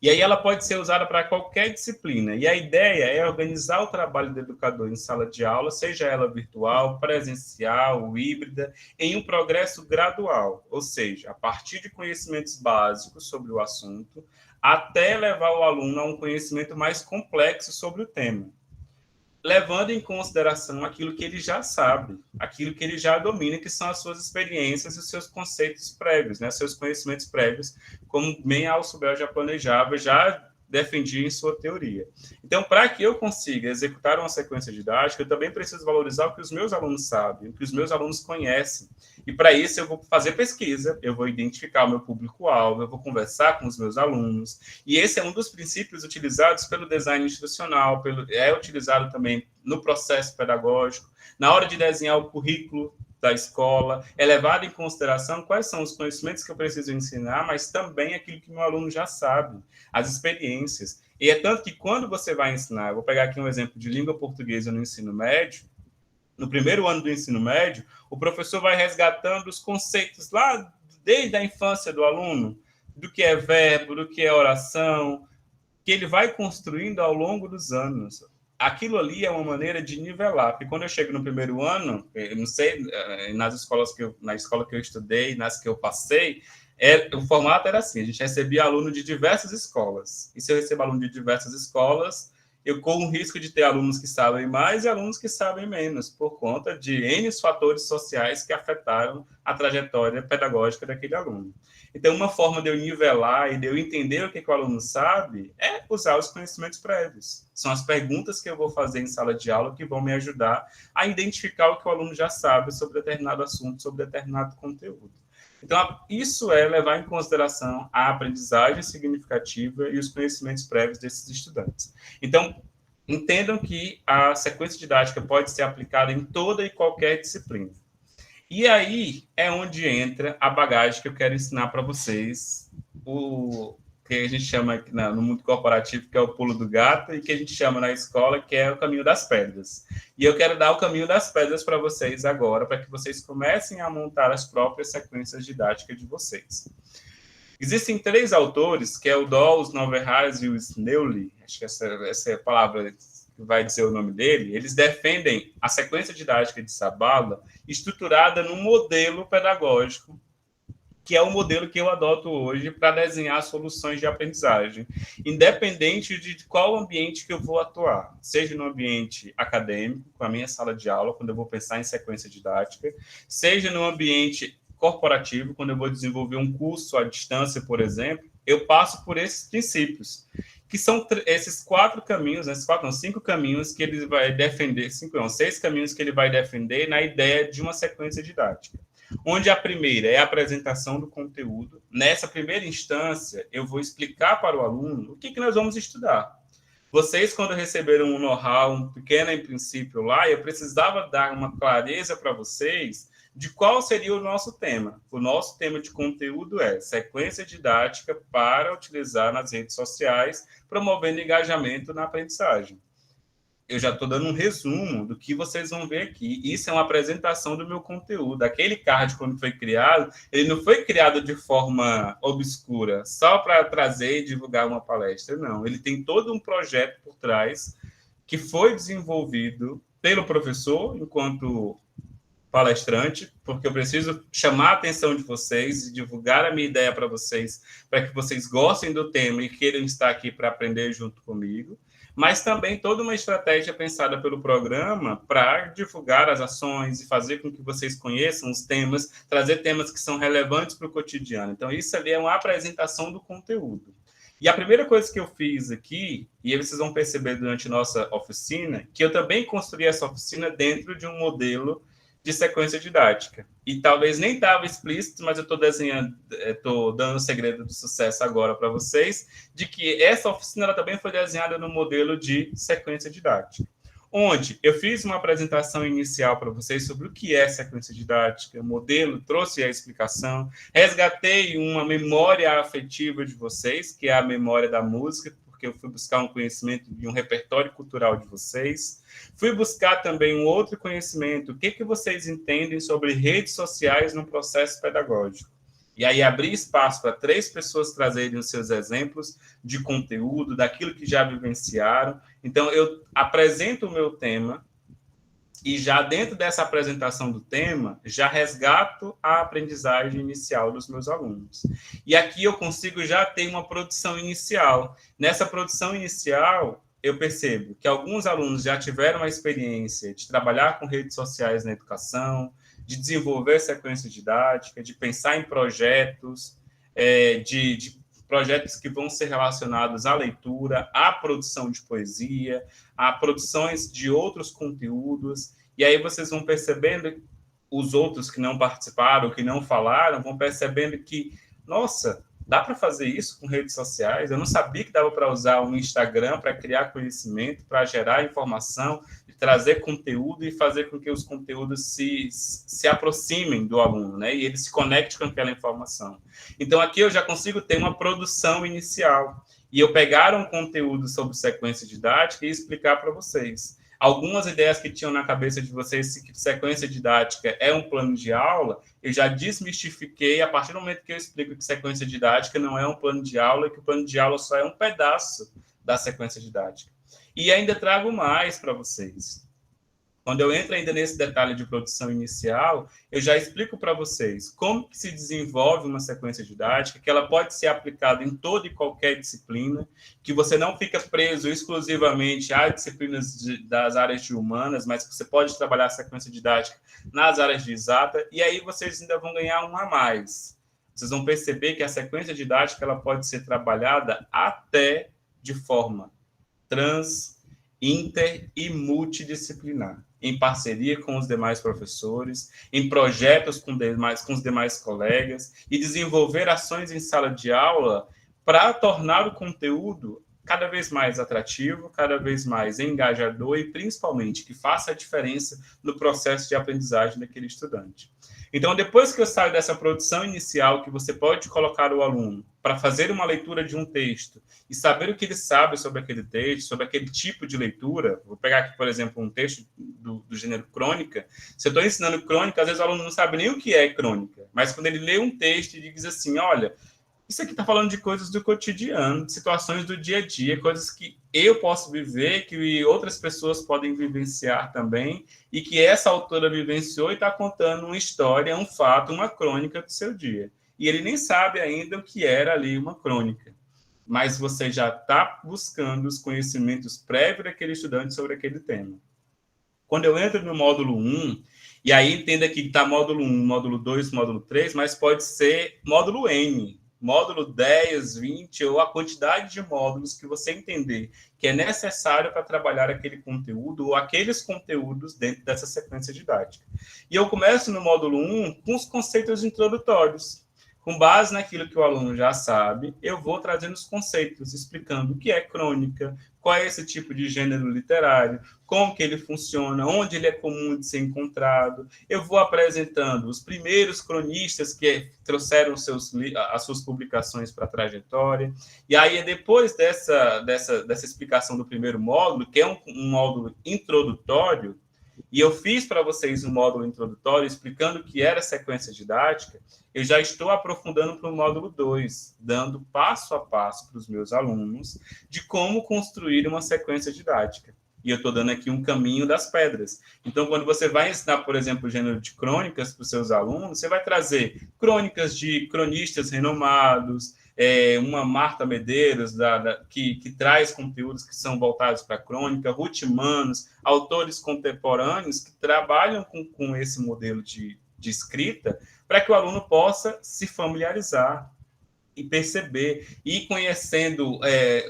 E aí ela pode ser usada para qualquer disciplina. E a ideia é organizar o trabalho do educador em sala de aula, seja ela virtual, presencial, híbrida, em um progresso gradual. Ou seja, a partir de conhecimentos básicos sobre o assunto, até levar o aluno a um conhecimento mais complexo sobre o tema, levando em consideração aquilo que ele já sabe, aquilo que ele já domina, que são as suas experiências e os seus conceitos prévios, né? Seus conhecimentos prévios, como bem a Alçubel já planejava, já defendia em sua teoria. Então, para que eu consiga executar uma sequência didática, eu também preciso valorizar o que os meus alunos sabem, o que os meus alunos conhecem. E para isso eu vou fazer pesquisa, eu vou identificar o meu público-alvo, eu vou conversar com os meus alunos. E esse é um dos princípios utilizados pelo design institucional, é utilizado também no processo pedagógico, na hora de desenhar o currículo da escola, é levado em consideração quais são os conhecimentos que eu preciso ensinar, mas também aquilo que meu aluno já sabe, as experiências. E é tanto que quando você vai ensinar, eu vou pegar aqui um exemplo de língua portuguesa no ensino médio, no primeiro ano do ensino médio, o professor vai resgatando os conceitos lá desde a infância do aluno, do que é verbo, do que é oração, que ele vai construindo ao longo dos anos. Aquilo ali é uma maneira de nivelar, porque quando eu chego no primeiro ano, eu não sei, na escola que eu estudei, nas que eu passei, o formato era assim, a gente recebia aluno de diversas escolas, e se eu recebo aluno de diversas escolas, eu corro o risco de ter alunos que sabem mais e alunos que sabem menos, por conta de N fatores sociais que afetaram a trajetória pedagógica daquele aluno. Então, uma forma de eu nivelar e de eu entender o que o aluno sabe é usar os conhecimentos prévios. São as perguntas que eu vou fazer em sala de aula que vão me ajudar a identificar o que o aluno já sabe sobre determinado assunto, sobre determinado conteúdo. Então, isso é levar em consideração a aprendizagem significativa e os conhecimentos prévios desses estudantes. Então, entendam que a sequência didática pode ser aplicada em toda e qualquer disciplina. E aí é onde entra a bagagem que eu quero ensinar para vocês, o que a gente chama aqui no mundo corporativo, que é o pulo do gato, e que a gente chama na escola, que é o caminho das pedras. E eu quero dar o caminho das pedras para vocês agora, para que vocês comecem a montar as próprias sequências didáticas de vocês. Existem 3 autores, que é o Dawes, Noverhars e o Snelly, acho que essa é a palavra que vai dizer o nome dele. Eles defendem a sequência didática de Sabala estruturada num modelo pedagógico, que é o modelo que eu adoto hoje para desenhar soluções de aprendizagem, independente de qual ambiente que eu vou atuar, seja no ambiente acadêmico, com a minha sala de aula, quando eu vou pensar em sequência didática, seja no ambiente corporativo, quando eu vou desenvolver um curso à distância, por exemplo, eu passo por esses princípios, que são esses 4 caminhos, esses 5 caminhos que ele vai defender, 6 caminhos que ele vai defender na ideia de uma sequência didática. Onde a primeira é a apresentação do conteúdo. Nessa primeira instância, eu vou explicar para o aluno o que nós vamos estudar. Vocês, quando receberam um know-how, um pequeno em princípio lá, eu precisava dar uma clareza para vocês de qual seria o nosso tema. O nosso tema de conteúdo é sequência didática para utilizar nas redes sociais, promovendo engajamento na aprendizagem. Eu já estou dando um resumo do que vocês vão ver aqui. Isso é uma apresentação do meu conteúdo. Aquele card, quando foi criado, ele não foi criado de forma obscura, só para trazer e divulgar uma palestra. Não, ele tem todo um projeto por trás que foi desenvolvido pelo professor, enquanto palestrante, porque eu preciso chamar a atenção de vocês e divulgar a minha ideia para vocês, para que vocês gostem do tema e queiram estar aqui para aprender junto comigo, mas também toda uma estratégia pensada pelo programa para divulgar as ações e fazer com que vocês conheçam os temas, trazer temas que são relevantes para o cotidiano. Então, isso ali é uma apresentação do conteúdo. E a primeira coisa que eu fiz aqui, e aí vocês vão perceber durante nossa oficina, que eu também construí essa oficina dentro de um modelo de sequência didática. E talvez nem estava explícito, mas eu estou desenhando, estou dando o segredo do sucesso agora para vocês, de que essa oficina ela também foi desenhada no modelo de sequência didática, onde eu fiz uma apresentação inicial para vocês sobre o que é sequência didática, o modelo, trouxe a explicação, resgatei uma memória afetiva de vocês, que é a memória da música, porque eu fui buscar um conhecimento de um repertório cultural de vocês. Fui buscar também um outro conhecimento, o que vocês entendem sobre redes sociais no processo pedagógico. E aí abri espaço para 3 pessoas trazerem os seus exemplos de conteúdo, daquilo que já vivenciaram. Então, eu apresento o meu tema e já dentro dessa apresentação do tema, já resgato a aprendizagem inicial dos meus alunos. E aqui eu consigo já ter uma produção inicial. Nessa produção inicial, eu percebo que alguns alunos já tiveram a experiência de trabalhar com redes sociais na educação, de desenvolver sequência didática, de pensar em projetos, de projetos que vão ser relacionados à leitura, à produção de poesia, a produções de outros conteúdos, e aí vocês vão percebendo, os outros que não participaram, que não falaram, vão percebendo que, nossa, dá para fazer isso com redes sociais? Eu não sabia que dava para usar um Instagram para criar conhecimento, para gerar informação, trazer conteúdo e fazer com que os conteúdos se aproximem do aluno, né? E ele se conecte com aquela informação. Então, aqui eu já consigo ter uma produção inicial. E eu pegar um conteúdo sobre sequência didática e explicar para vocês. Algumas ideias que tinham na cabeça de vocês, que sequência didática é um plano de aula, eu já desmistifiquei a partir do momento que eu explico que sequência didática não é um plano de aula e que o plano de aula só é um pedaço da sequência didática. E ainda trago mais para vocês. Quando eu entro ainda nesse detalhe de produção inicial, eu já explico para vocês como que se desenvolve uma sequência didática, que ela pode ser aplicada em toda e qualquer disciplina, que você não fica preso exclusivamente às disciplinas das áreas de humanas, mas que você pode trabalhar a sequência didática nas áreas de exata, e aí vocês ainda vão ganhar um a mais. Vocês vão perceber que a sequência didática ela pode ser trabalhada até de forma inter e multidisciplinar, em parceria com os demais professores, em projetos com os demais colegas, e desenvolver ações em sala de aula para tornar o conteúdo cada vez mais atrativo, cada vez mais engajador e, principalmente, que faça a diferença no processo de aprendizagem daquele estudante. Então, depois que eu saio dessa produção inicial, que você pode colocar o aluno para fazer uma leitura de um texto e saber o que ele sabe sobre aquele texto, sobre aquele tipo de leitura, vou pegar aqui, por exemplo, um texto do gênero crônica. Se eu estou ensinando crônica, às vezes o aluno não sabe nem o que é crônica, mas quando ele lê um texto e diz assim, olha, isso aqui está falando de coisas do cotidiano, de situações do dia a dia, coisas que eu posso viver, que outras pessoas podem vivenciar também, e que essa autora vivenciou e está contando uma história, um fato, uma crônica do seu dia. E ele nem sabe ainda o que era ali uma crônica, mas você já está buscando os conhecimentos prévios daquele estudante sobre aquele tema. Quando eu entro no módulo 1, e aí entenda que está módulo 1, módulo 2, módulo 3, mas pode ser módulo N, módulo 10, 20, ou a quantidade de módulos que você entender que é necessário para trabalhar aquele conteúdo ou aqueles conteúdos dentro dessa sequência didática. E eu começo no módulo 1 com os conceitos introdutórios. Com base naquilo que o aluno já sabe, eu vou trazendo os conceitos, explicando o que é crônica, qual é esse tipo de gênero literário, como que ele funciona, onde ele é comum de ser encontrado. Eu vou apresentando os primeiros cronistas que trouxeram as suas publicações para a trajetória. E aí, depois dessa explicação do primeiro módulo, que é um módulo introdutório, e eu fiz para vocês um módulo introdutório explicando o que era sequência didática, eu já estou aprofundando para o módulo 2, dando passo a passo para os meus alunos de como construir uma sequência didática. E eu estou dando aqui um caminho das pedras. Então, quando você vai ensinar, por exemplo, o gênero de crônicas para os seus alunos, você vai trazer crônicas de cronistas renomados, uma Marta Medeiros, que traz conteúdos que são voltados para a crônica, Ruth Manos, autores contemporâneos que trabalham com esse modelo de escrita, para que o aluno possa se familiarizar e perceber, e ir conhecendo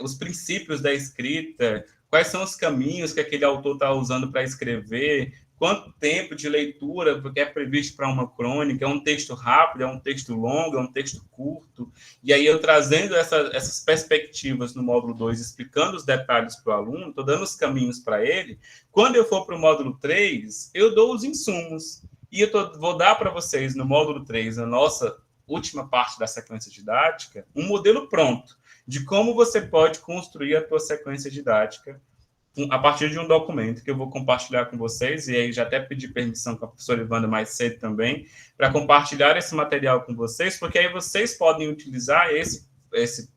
os princípios da escrita, quais são os caminhos que aquele autor está usando para escrever, quanto tempo de leitura é previsto para uma crônica, é um texto rápido, é um texto longo, é um texto curto, e aí eu trazendo essas perspectivas no módulo 2, explicando os detalhes para o aluno, estou dando os caminhos para ele. Quando eu for para o módulo 3, eu dou os insumos, e eu vou dar para vocês no módulo 3, na nossa última parte da sequência didática, um modelo pronto de como você pode construir a tua sequência didática a partir de um documento que eu vou compartilhar com vocês, e aí já até pedi permissão com a professora Ivanda mais cedo também, para compartilhar esse material com vocês, porque aí vocês podem utilizar esse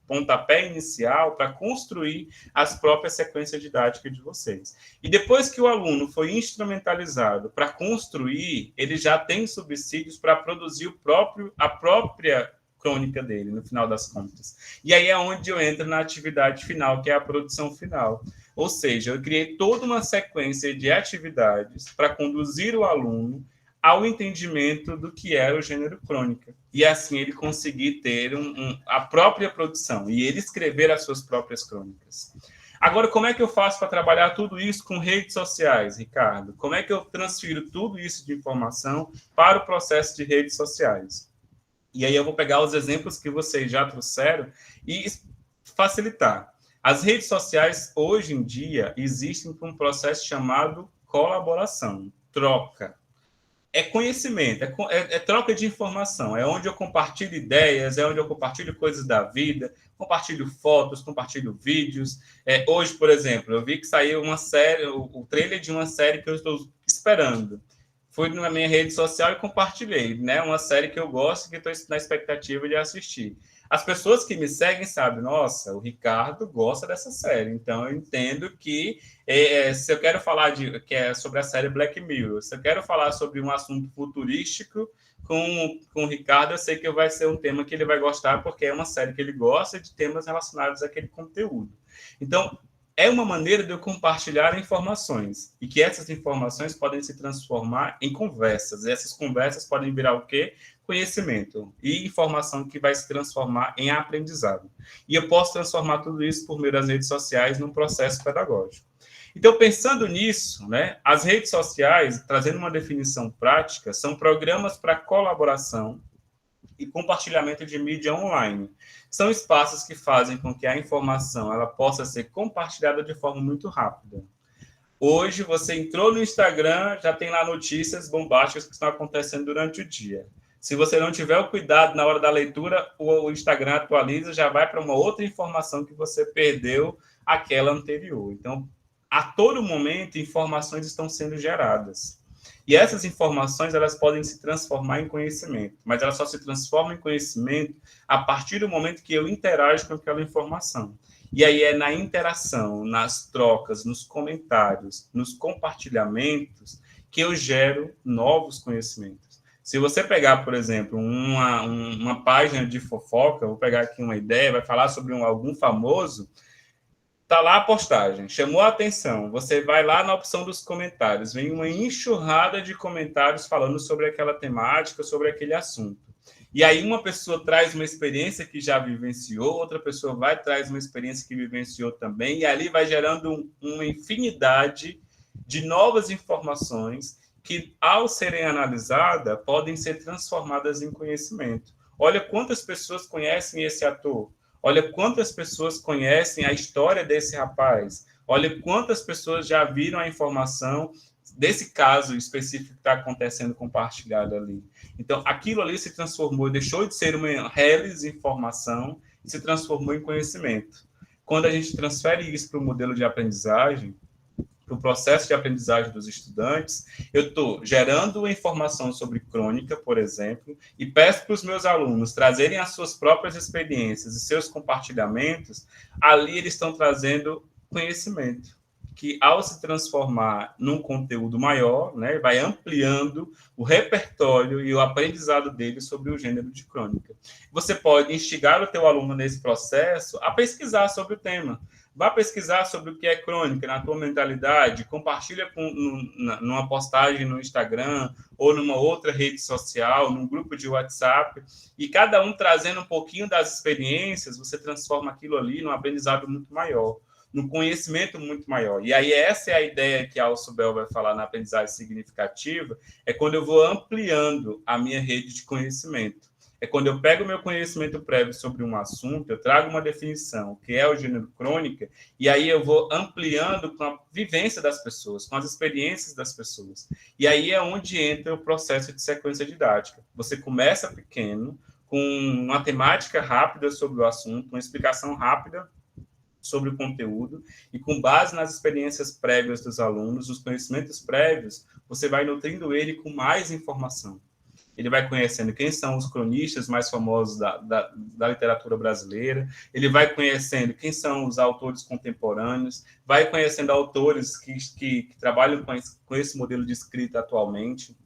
pontapé inicial para construir as próprias sequências didáticas de vocês. E depois que o aluno foi instrumentalizado para construir, ele já tem subsídios para produzir a própria crônica dele, no final das contas. E aí é onde eu entro na atividade final, que é a produção final. Ou seja, eu criei toda uma sequência de atividades para conduzir o aluno ao entendimento do que era o gênero crônica. E assim ele conseguir ter a própria produção e ele escrever as suas próprias crônicas. Agora, como é que eu faço para trabalhar tudo isso com redes sociais, Ricardo? Como é que eu transfiro tudo isso de informação para o processo de redes sociais? E aí eu vou pegar os exemplos que vocês já trouxeram e facilitar. As redes sociais, hoje em dia, existem por um processo chamado colaboração, troca. É conhecimento, é troca de informação, é onde eu compartilho ideias, é onde eu compartilho coisas da vida, compartilho fotos, compartilho vídeos. Hoje, por exemplo, eu vi que saiu uma série, o trailer de uma série que eu estou esperando. Fui na minha rede social e compartilhei, né? Uma série que eu gosto e que estou na expectativa de assistir. As pessoas que me seguem sabem, nossa, o Ricardo gosta dessa série, então eu entendo que se eu quero falar que é sobre a série Black Mirror, se eu quero falar sobre um assunto futurístico com o Ricardo, eu sei que vai ser um tema que ele vai gostar, porque é uma série que ele gosta de temas relacionados àquele conteúdo. Então, é uma maneira de eu compartilhar informações, e que essas informações podem se transformar em conversas, e essas conversas podem virar o quê? Conhecimento e informação que vai se transformar em aprendizado. E eu posso transformar tudo isso por meio das redes sociais num processo pedagógico. Então, pensando nisso, né, as redes sociais, trazendo uma definição prática, são programas para colaboração e compartilhamento de mídia online. São espaços que fazem com que a informação ela possa ser compartilhada de forma muito rápida. Hoje, você entrou no Instagram, já tem lá notícias bombásticas que estão acontecendo durante o dia. Se você não tiver o cuidado na hora da leitura, o Instagram atualiza, já vai para uma outra informação que você perdeu aquela anterior. Então, a todo momento, informações estão sendo geradas. E essas informações, elas podem se transformar em conhecimento, mas elas só se transformam em conhecimento a partir do momento que eu interajo com aquela informação. E aí é na interação, nas trocas, nos comentários, nos compartilhamentos, que eu gero novos conhecimentos. Se você pegar, por exemplo, uma página de fofoca, vou pegar aqui uma ideia, vai falar sobre algum famoso, tá lá a postagem, chamou a atenção, você vai lá na opção dos comentários, vem uma enxurrada de comentários falando sobre aquela temática, sobre aquele assunto. E aí uma pessoa traz uma experiência que já vivenciou, outra pessoa vai traz uma experiência que vivenciou também, e ali vai gerando uma infinidade de novas informações que, ao serem analisadas, podem ser transformadas em conhecimento. Olha quantas pessoas conhecem esse ator. Olha quantas pessoas conhecem a história desse rapaz. Olha quantas pessoas já viram a informação desse caso específico que está acontecendo compartilhado ali. Então, aquilo ali se transformou, deixou de ser uma reles informação e se transformou em conhecimento. Quando a gente transfere isso para o modelo de aprendizagem, para o processo de aprendizagem dos estudantes, eu estou gerando informação sobre crônica, por exemplo, e peço para os meus alunos trazerem as suas próprias experiências e seus compartilhamentos, ali eles estão trazendo conhecimento, que ao se transformar num conteúdo maior, né, vai ampliando o repertório e o aprendizado dele sobre o gênero de crônica. Você pode instigar o teu aluno nesse processo a pesquisar sobre o tema. Vá pesquisar sobre o que é crônica na tua mentalidade, compartilha numa postagem no Instagram ou numa outra rede social, num grupo de WhatsApp, e cada um trazendo um pouquinho das experiências, você transforma aquilo ali num aprendizado muito maior, num conhecimento muito maior. E aí essa é a ideia que a Alcio Bell vai falar na aprendizagem significativa, é quando eu vou ampliando a minha rede de conhecimento. É quando eu pego o meu conhecimento prévio sobre um assunto, eu trago uma definição, que é o gênero crônica, e aí eu vou ampliando com a vivência das pessoas, com as experiências das pessoas. E aí é onde entra o processo de sequência didática. Você começa pequeno, com uma temática rápida sobre o assunto, uma explicação rápida sobre o conteúdo, e com base nas experiências prévias dos alunos, os conhecimentos prévios, você vai nutrindo ele com mais informação. Ele vai conhecendo quem são os cronistas mais famosos da literatura brasileira, ele vai conhecendo quem são os autores contemporâneos, vai conhecendo autores que trabalham com esse modelo de escrita atualmente,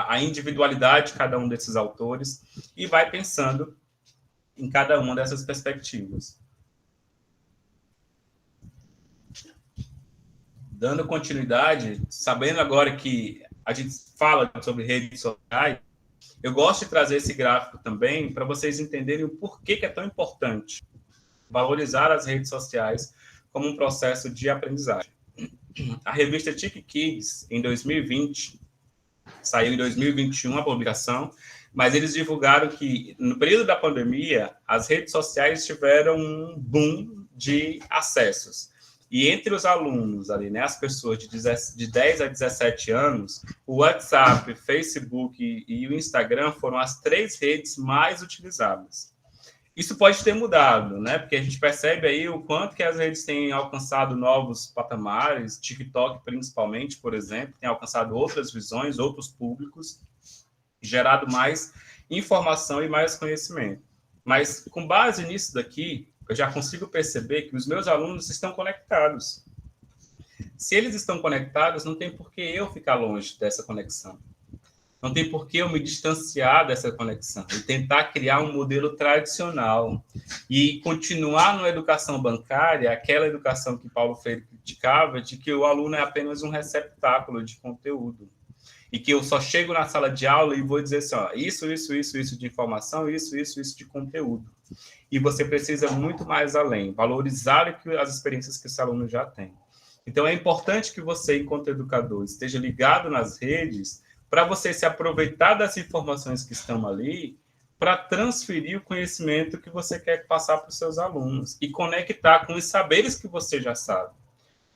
a individualidade de cada um desses autores, e vai pensando em cada uma dessas perspectivas. Dando continuidade, sabendo agora que a gente fala sobre redes sociais, eu gosto de trazer esse gráfico também para vocês entenderem o porquê que é tão importante valorizar as redes sociais como um processo de aprendizagem. A revista Tic Kids, em 2020, saiu em 2021 a publicação, mas eles divulgaram que, no período da pandemia, as redes sociais tiveram um boom de acessos. E entre os alunos ali, né, as pessoas de 10 a 17 anos, o WhatsApp, Facebook e o Instagram foram as 3 redes mais utilizadas. Isso pode ter mudado, né? Porque a gente percebe aí o quanto que as redes têm alcançado novos patamares, TikTok principalmente, por exemplo, tem alcançado outras visões, outros públicos, gerado mais informação e mais conhecimento. Mas, com base nisso daqui, eu já consigo perceber que os meus alunos estão conectados. Se eles estão conectados, não tem por que eu ficar longe dessa conexão. Não tem por que eu me distanciar dessa conexão e tentar criar um modelo tradicional e continuar na educação bancária, aquela educação que Paulo Freire criticava, de que o aluno é apenas um receptáculo de conteúdo. E que eu só chego na sala de aula e vou dizer assim, ó, isso de informação, isso de conteúdo. E você precisa muito mais além, valorizar as experiências que esse aluno já tem. Então, é importante que você, enquanto educador, esteja ligado nas redes para você se aproveitar das informações que estão ali para transferir o conhecimento que você quer passar para os seus alunos e conectar com os saberes que você já sabe,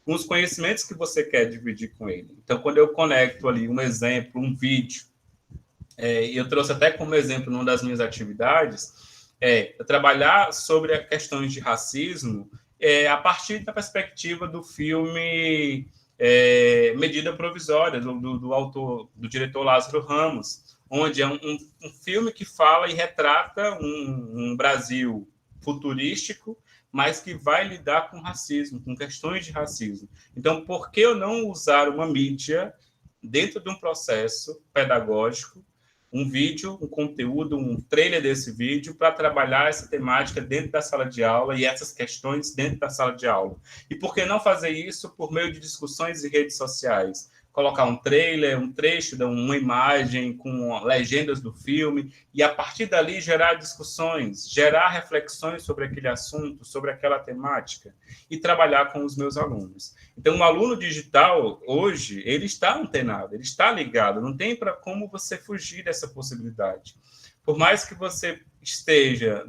com os conhecimentos que você quer dividir com ele. Então, quando eu conecto ali um exemplo, um vídeo, eu trouxe até como exemplo numa das minhas atividades, trabalhar sobre as questões de racismo a partir da perspectiva do filme Medida Provisória, do autor, do diretor Lázaro Ramos, onde é um filme que fala e retrata um Brasil futurístico, mas que vai lidar com racismo, com questões de racismo. Então, por que eu não usar uma mídia dentro de um processo pedagógico, um vídeo, um conteúdo, um trailer desse vídeo para trabalhar essa temática dentro da sala de aula e essas questões dentro da sala de aula? E por que não fazer isso por meio de discussões em redes sociais? Colocar um trailer, um trecho, uma imagem com legendas do filme e, a partir dali, gerar discussões, gerar reflexões sobre aquele assunto, sobre aquela temática e trabalhar com os meus alunos. Então, um aluno digital, hoje, ele está antenado, ele está ligado, não tem como você fugir dessa possibilidade. Por mais que você esteja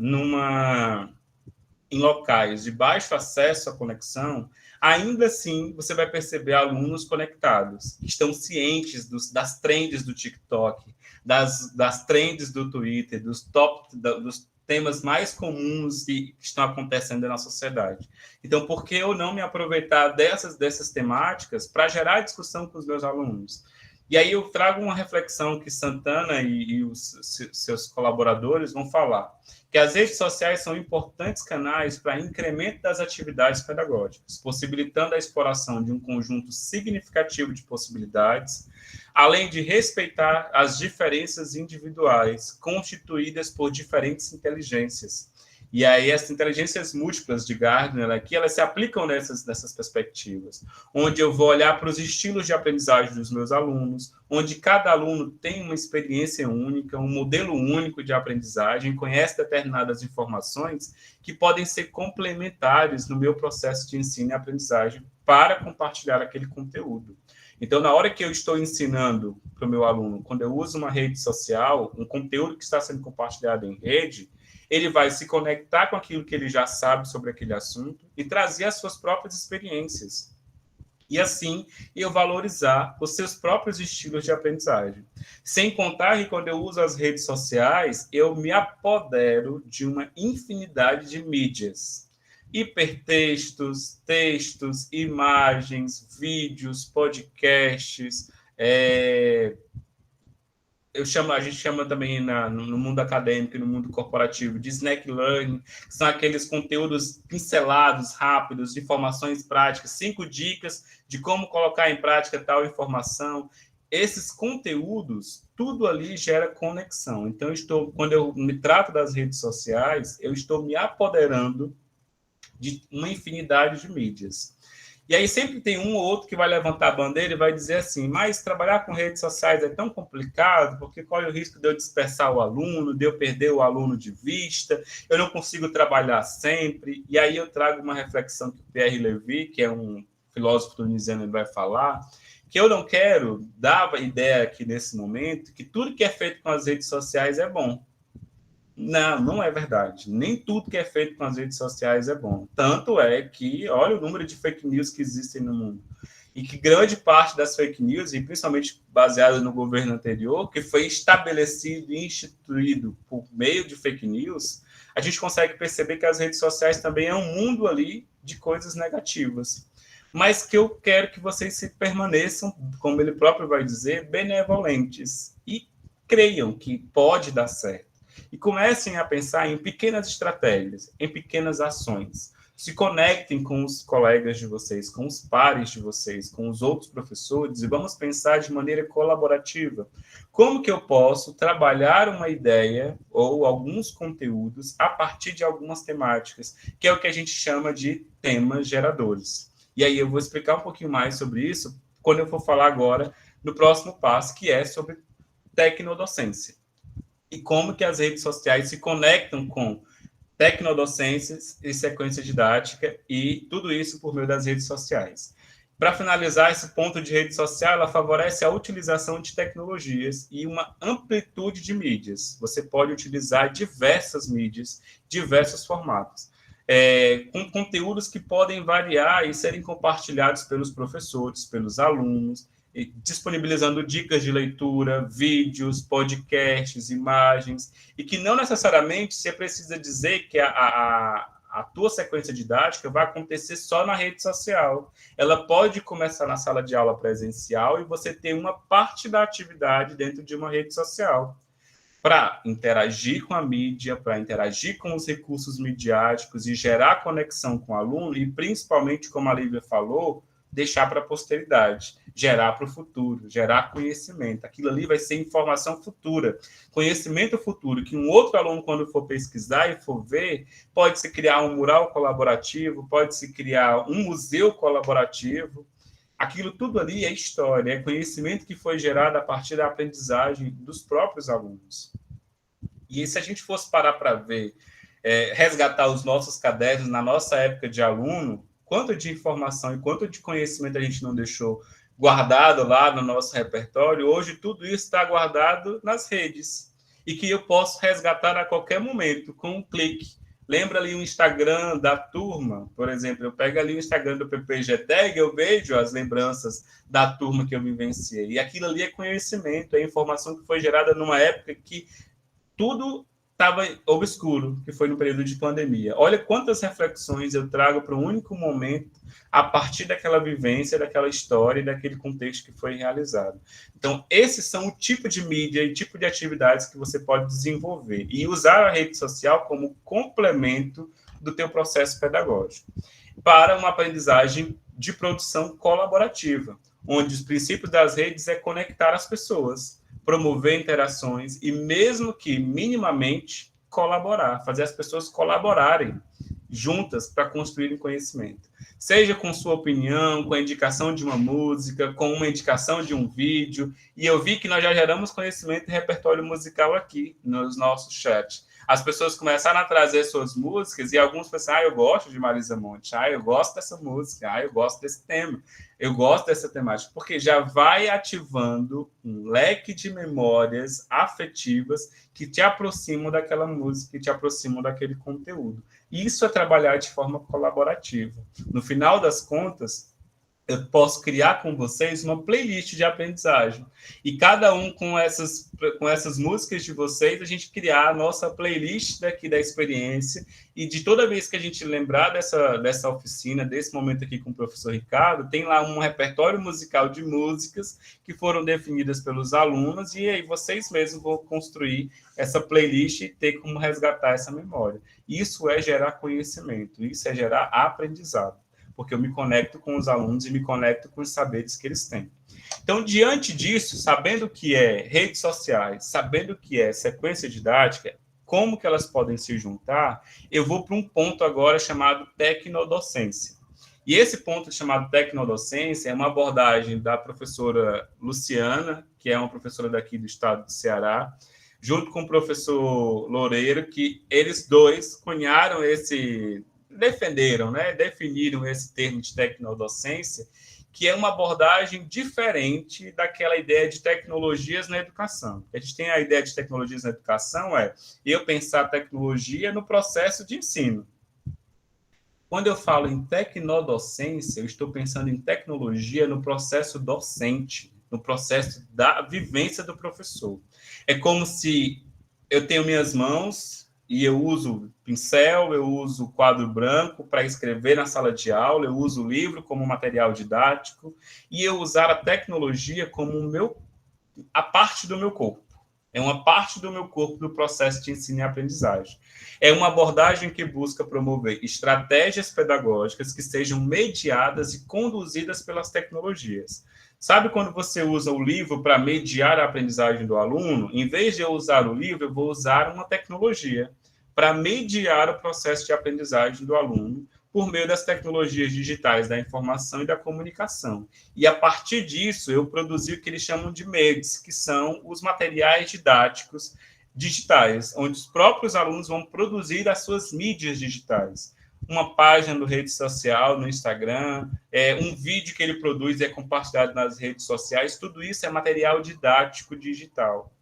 em locais de baixo acesso à conexão, ainda assim você vai perceber alunos conectados, que estão cientes das trends do TikTok, das trends do Twitter, dos temas mais comuns que estão acontecendo na sociedade. Então, por que eu não me aproveitar dessas temáticas para gerar discussão com os meus alunos? E aí eu trago uma reflexão que Santana e os seus colaboradores vão falar, que as redes sociais são importantes canais para incremento das atividades pedagógicas, possibilitando a exploração de um conjunto significativo de possibilidades, além de respeitar as diferenças individuais constituídas por diferentes inteligências. E aí, essas inteligências múltiplas de Gardner aqui, elas se aplicam nessas perspectivas, onde eu vou olhar para os estilos de aprendizagem dos meus alunos, onde cada aluno tem uma experiência única, um modelo único de aprendizagem, conhece determinadas informações que podem ser complementares no meu processo de ensino e aprendizagem para compartilhar aquele conteúdo. Então, na hora que eu estou ensinando para o meu aluno, quando eu uso uma rede social, um conteúdo que está sendo compartilhado em rede, ele vai se conectar com aquilo que ele já sabe sobre aquele assunto e trazer as suas próprias experiências. E assim, eu valorizar os seus próprios estilos de aprendizagem. Sem contar que, quando eu uso as redes sociais, eu me apodero de uma infinidade de mídias. Hipertextos, textos, imagens, vídeos, podcasts, a gente chama também no mundo acadêmico e no mundo corporativo de snack learning, que são aqueles conteúdos pincelados, rápidos, de informações práticas, 5 dicas de como colocar em prática tal informação. Esses conteúdos, tudo ali gera conexão. Então, quando eu me trato das redes sociais, eu estou me apoderando de uma infinidade de mídias. E aí sempre tem um ou outro que vai levantar a bandeira e vai dizer assim, mas trabalhar com redes sociais é tão complicado, porque corre o risco de eu dispersar o aluno, de eu perder o aluno de vista, eu não consigo trabalhar sempre. E aí eu trago uma reflexão que o Pierre Levy, que é um filósofo tunisiano, ele vai falar, que eu não quero dar a ideia aqui nesse momento que tudo que é feito com as redes sociais é bom. Não é verdade. Nem tudo que é feito com as redes sociais é bom. Tanto é que, olha o número de fake news que existem no mundo. E que grande parte das fake news, e principalmente baseada no governo anterior, que foi estabelecido e instituído por meio de fake news, a gente consegue perceber que as redes sociais também é um mundo ali de coisas negativas. Mas que eu quero que vocês se permaneçam, como ele próprio vai dizer, benevolentes. E creiam que pode dar certo. E comecem a pensar em pequenas estratégias, em pequenas ações. Se conectem com os colegas de vocês, com os pares de vocês, com os outros professores, e vamos pensar de maneira colaborativa. Como que eu posso trabalhar uma ideia ou alguns conteúdos a partir de algumas temáticas, que é o que a gente chama de temas geradores. E aí eu vou explicar um pouquinho mais sobre isso quando eu for falar agora no próximo passo, que é sobre tecnodocência. E como que as redes sociais se conectam com tecnodocências e sequência didática, e tudo isso por meio das redes sociais. Para finalizar, esse ponto de rede social, ela favorece a utilização de tecnologias e uma amplitude de mídias. Você pode utilizar diversas mídias, diversos formatos, com conteúdos que podem variar e serem compartilhados pelos professores, pelos alunos, disponibilizando dicas de leitura, vídeos, podcasts, imagens, e que não necessariamente você precisa dizer que a tua sequência didática vai acontecer só na rede social. Ela pode começar na sala de aula presencial e você ter uma parte da atividade dentro de uma rede social, para interagir com a mídia, para interagir com os recursos midiáticos e gerar conexão com o aluno e, principalmente, como a Lívia falou, deixar para a posteridade, gerar para o futuro, gerar conhecimento. Aquilo ali vai ser informação futura, conhecimento futuro, que um outro aluno, quando for pesquisar e for ver, pode-se criar um mural colaborativo, pode-se criar um museu colaborativo. Aquilo tudo ali é história, é conhecimento que foi gerado a partir da aprendizagem dos próprios alunos. E se a gente fosse parar para ver, resgatar os nossos cadernos na nossa época de aluno, quanto de informação e quanto de conhecimento a gente não deixou guardado lá no nosso repertório, hoje tudo isso está guardado nas redes e que eu posso resgatar a qualquer momento com um clique. Lembra ali o Instagram da turma, por exemplo, eu pego ali o Instagram do PPG-Tag, eu vejo as lembranças da turma que eu vivenciei. E aquilo ali é conhecimento, é informação que foi gerada numa época que tudo estava obscuro, que foi no período de pandemia. Olha quantas reflexões eu trago para um único momento a partir daquela vivência, daquela história e daquele contexto que foi realizado. Então, esses são o tipo de mídia e tipo de atividades que você pode desenvolver e usar a rede social como complemento do teu processo pedagógico para uma aprendizagem de produção colaborativa, onde os princípios das redes é conectar as pessoas, promover interações e, mesmo que minimamente, colaborar, fazer as pessoas colaborarem juntas para construírem conhecimento. Seja com sua opinião, com a indicação de uma música, com uma indicação de um vídeo. E eu vi que nós já geramos conhecimento e repertório musical aqui nos nossos chats. As pessoas começaram a trazer suas músicas e alguns pensaram, eu gosto de Marisa Monte, eu gosto dessa música, eu gosto desse tema, eu gosto dessa temática, porque já vai ativando um leque de memórias afetivas que te aproximam daquela música, que te aproximam daquele conteúdo. Isso é trabalhar de forma colaborativa. No final das contas, eu posso criar com vocês uma playlist de aprendizagem. E cada um com essas músicas de vocês, a gente criar a nossa playlist daqui da experiência. E de toda vez que a gente lembrar dessa oficina, desse momento aqui com o professor Ricardo, tem lá um repertório musical de músicas que foram definidas pelos alunos, e aí vocês mesmos vão construir essa playlist e ter como resgatar essa memória. Isso é gerar conhecimento, isso é gerar aprendizado, porque eu me conecto com os alunos e me conecto com os saberes que eles têm. Então, diante disso, sabendo o que é redes sociais, sabendo o que é sequência didática, como que elas podem se juntar, eu vou para um ponto agora chamado tecnodocência. E esse ponto chamado tecnodocência é uma abordagem da professora Luciana, que é uma professora daqui do estado do Ceará, junto com o professor Loureiro, que eles dois cunharam definiram esse termo de tecnodocência, que é uma abordagem diferente daquela ideia de tecnologias na educação. A gente tem a ideia de tecnologias na educação, eu pensar a tecnologia no processo de ensino. Quando eu falo em tecnodocência, eu estou pensando em tecnologia no processo docente, no processo da vivência do professor. É como se eu tenho minhas mãos e eu uso pincel, eu uso quadro branco para escrever na sala de aula, eu uso o livro como material didático, e eu usar a tecnologia como a parte do meu corpo. É uma parte do meu corpo do processo de ensino e aprendizagem. É uma abordagem que busca promover estratégias pedagógicas que sejam mediadas e conduzidas pelas tecnologias. Sabe quando você usa o livro para mediar a aprendizagem do aluno? Em vez de eu usar o livro, eu vou usar uma tecnologia para mediar o processo de aprendizagem do aluno por meio das tecnologias digitais da informação e da comunicação. E, a partir disso, eu produzi o que eles chamam de MEDs, que são os materiais didáticos digitais, onde os próprios alunos vão produzir as suas mídias digitais. Uma página no rede social, no Instagram, um vídeo que ele produz e é compartilhado nas redes sociais, tudo isso é material didático digital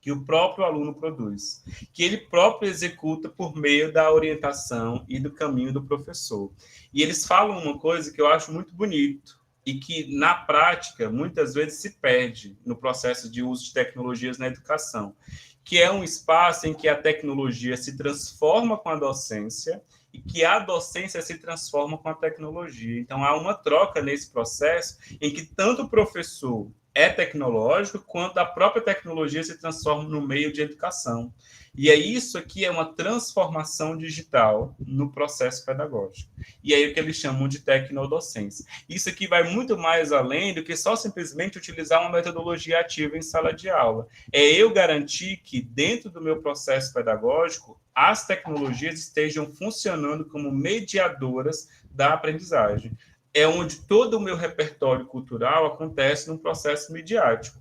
que o próprio aluno produz, que ele próprio executa por meio da orientação e do caminho do professor. E eles falam uma coisa que eu acho muito bonito e que, na prática, muitas vezes se perde no processo de uso de tecnologias na educação, que é um espaço em que a tecnologia se transforma com a docência e que a docência se transforma com a tecnologia. Então, há uma troca nesse processo em que tanto o professor é tecnológico, quanto a própria tecnologia se transforma no meio de educação. E é isso aqui, é uma transformação digital no processo pedagógico. E é o que eles chamam de tecnodocência. Isso aqui vai muito mais além do que só simplesmente utilizar uma metodologia ativa em sala de aula. É eu garantir que, dentro do meu processo pedagógico, as tecnologias estejam funcionando como mediadoras da aprendizagem. É onde todo o meu repertório cultural acontece num processo midiático,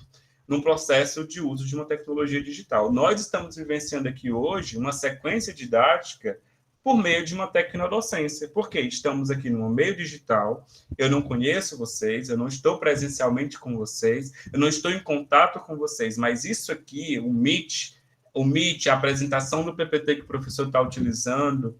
num processo de uso de uma tecnologia digital. Nós estamos vivenciando aqui hoje uma sequência didática por meio de uma tecnodocência, porque estamos aqui no meio digital, eu não conheço vocês, eu não estou presencialmente com vocês, eu não estou em contato com vocês, mas isso aqui, o Meet, a apresentação do PPT que o professor está utilizando,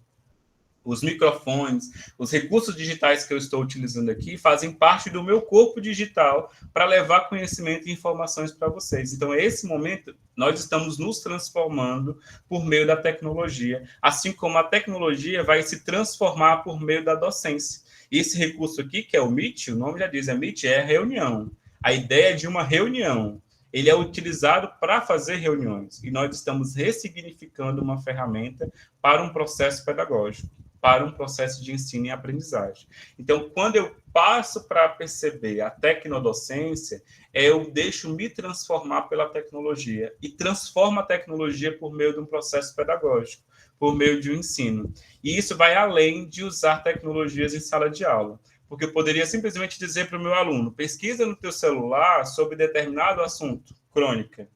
os microfones, os recursos digitais que eu estou utilizando aqui fazem parte do meu corpo digital para levar conhecimento e informações para vocês. Então, esse momento, nós estamos nos transformando por meio da tecnologia, assim como a tecnologia vai se transformar por meio da docência. E esse recurso aqui, que é o Meet, o nome já diz, Meet é reunião. A ideia de uma reunião. Ele é utilizado para fazer reuniões. E nós estamos ressignificando uma ferramenta para um processo pedagógico, para um processo de ensino e aprendizagem. Então, quando eu passo para perceber a tecnodocência, eu deixo me transformar pela tecnologia e transformo a tecnologia por meio de um processo pedagógico, por meio de um ensino. E isso vai além de usar tecnologias em sala de aula, porque eu poderia simplesmente dizer para o meu aluno, pesquisa no teu celular sobre determinado assunto, crônica.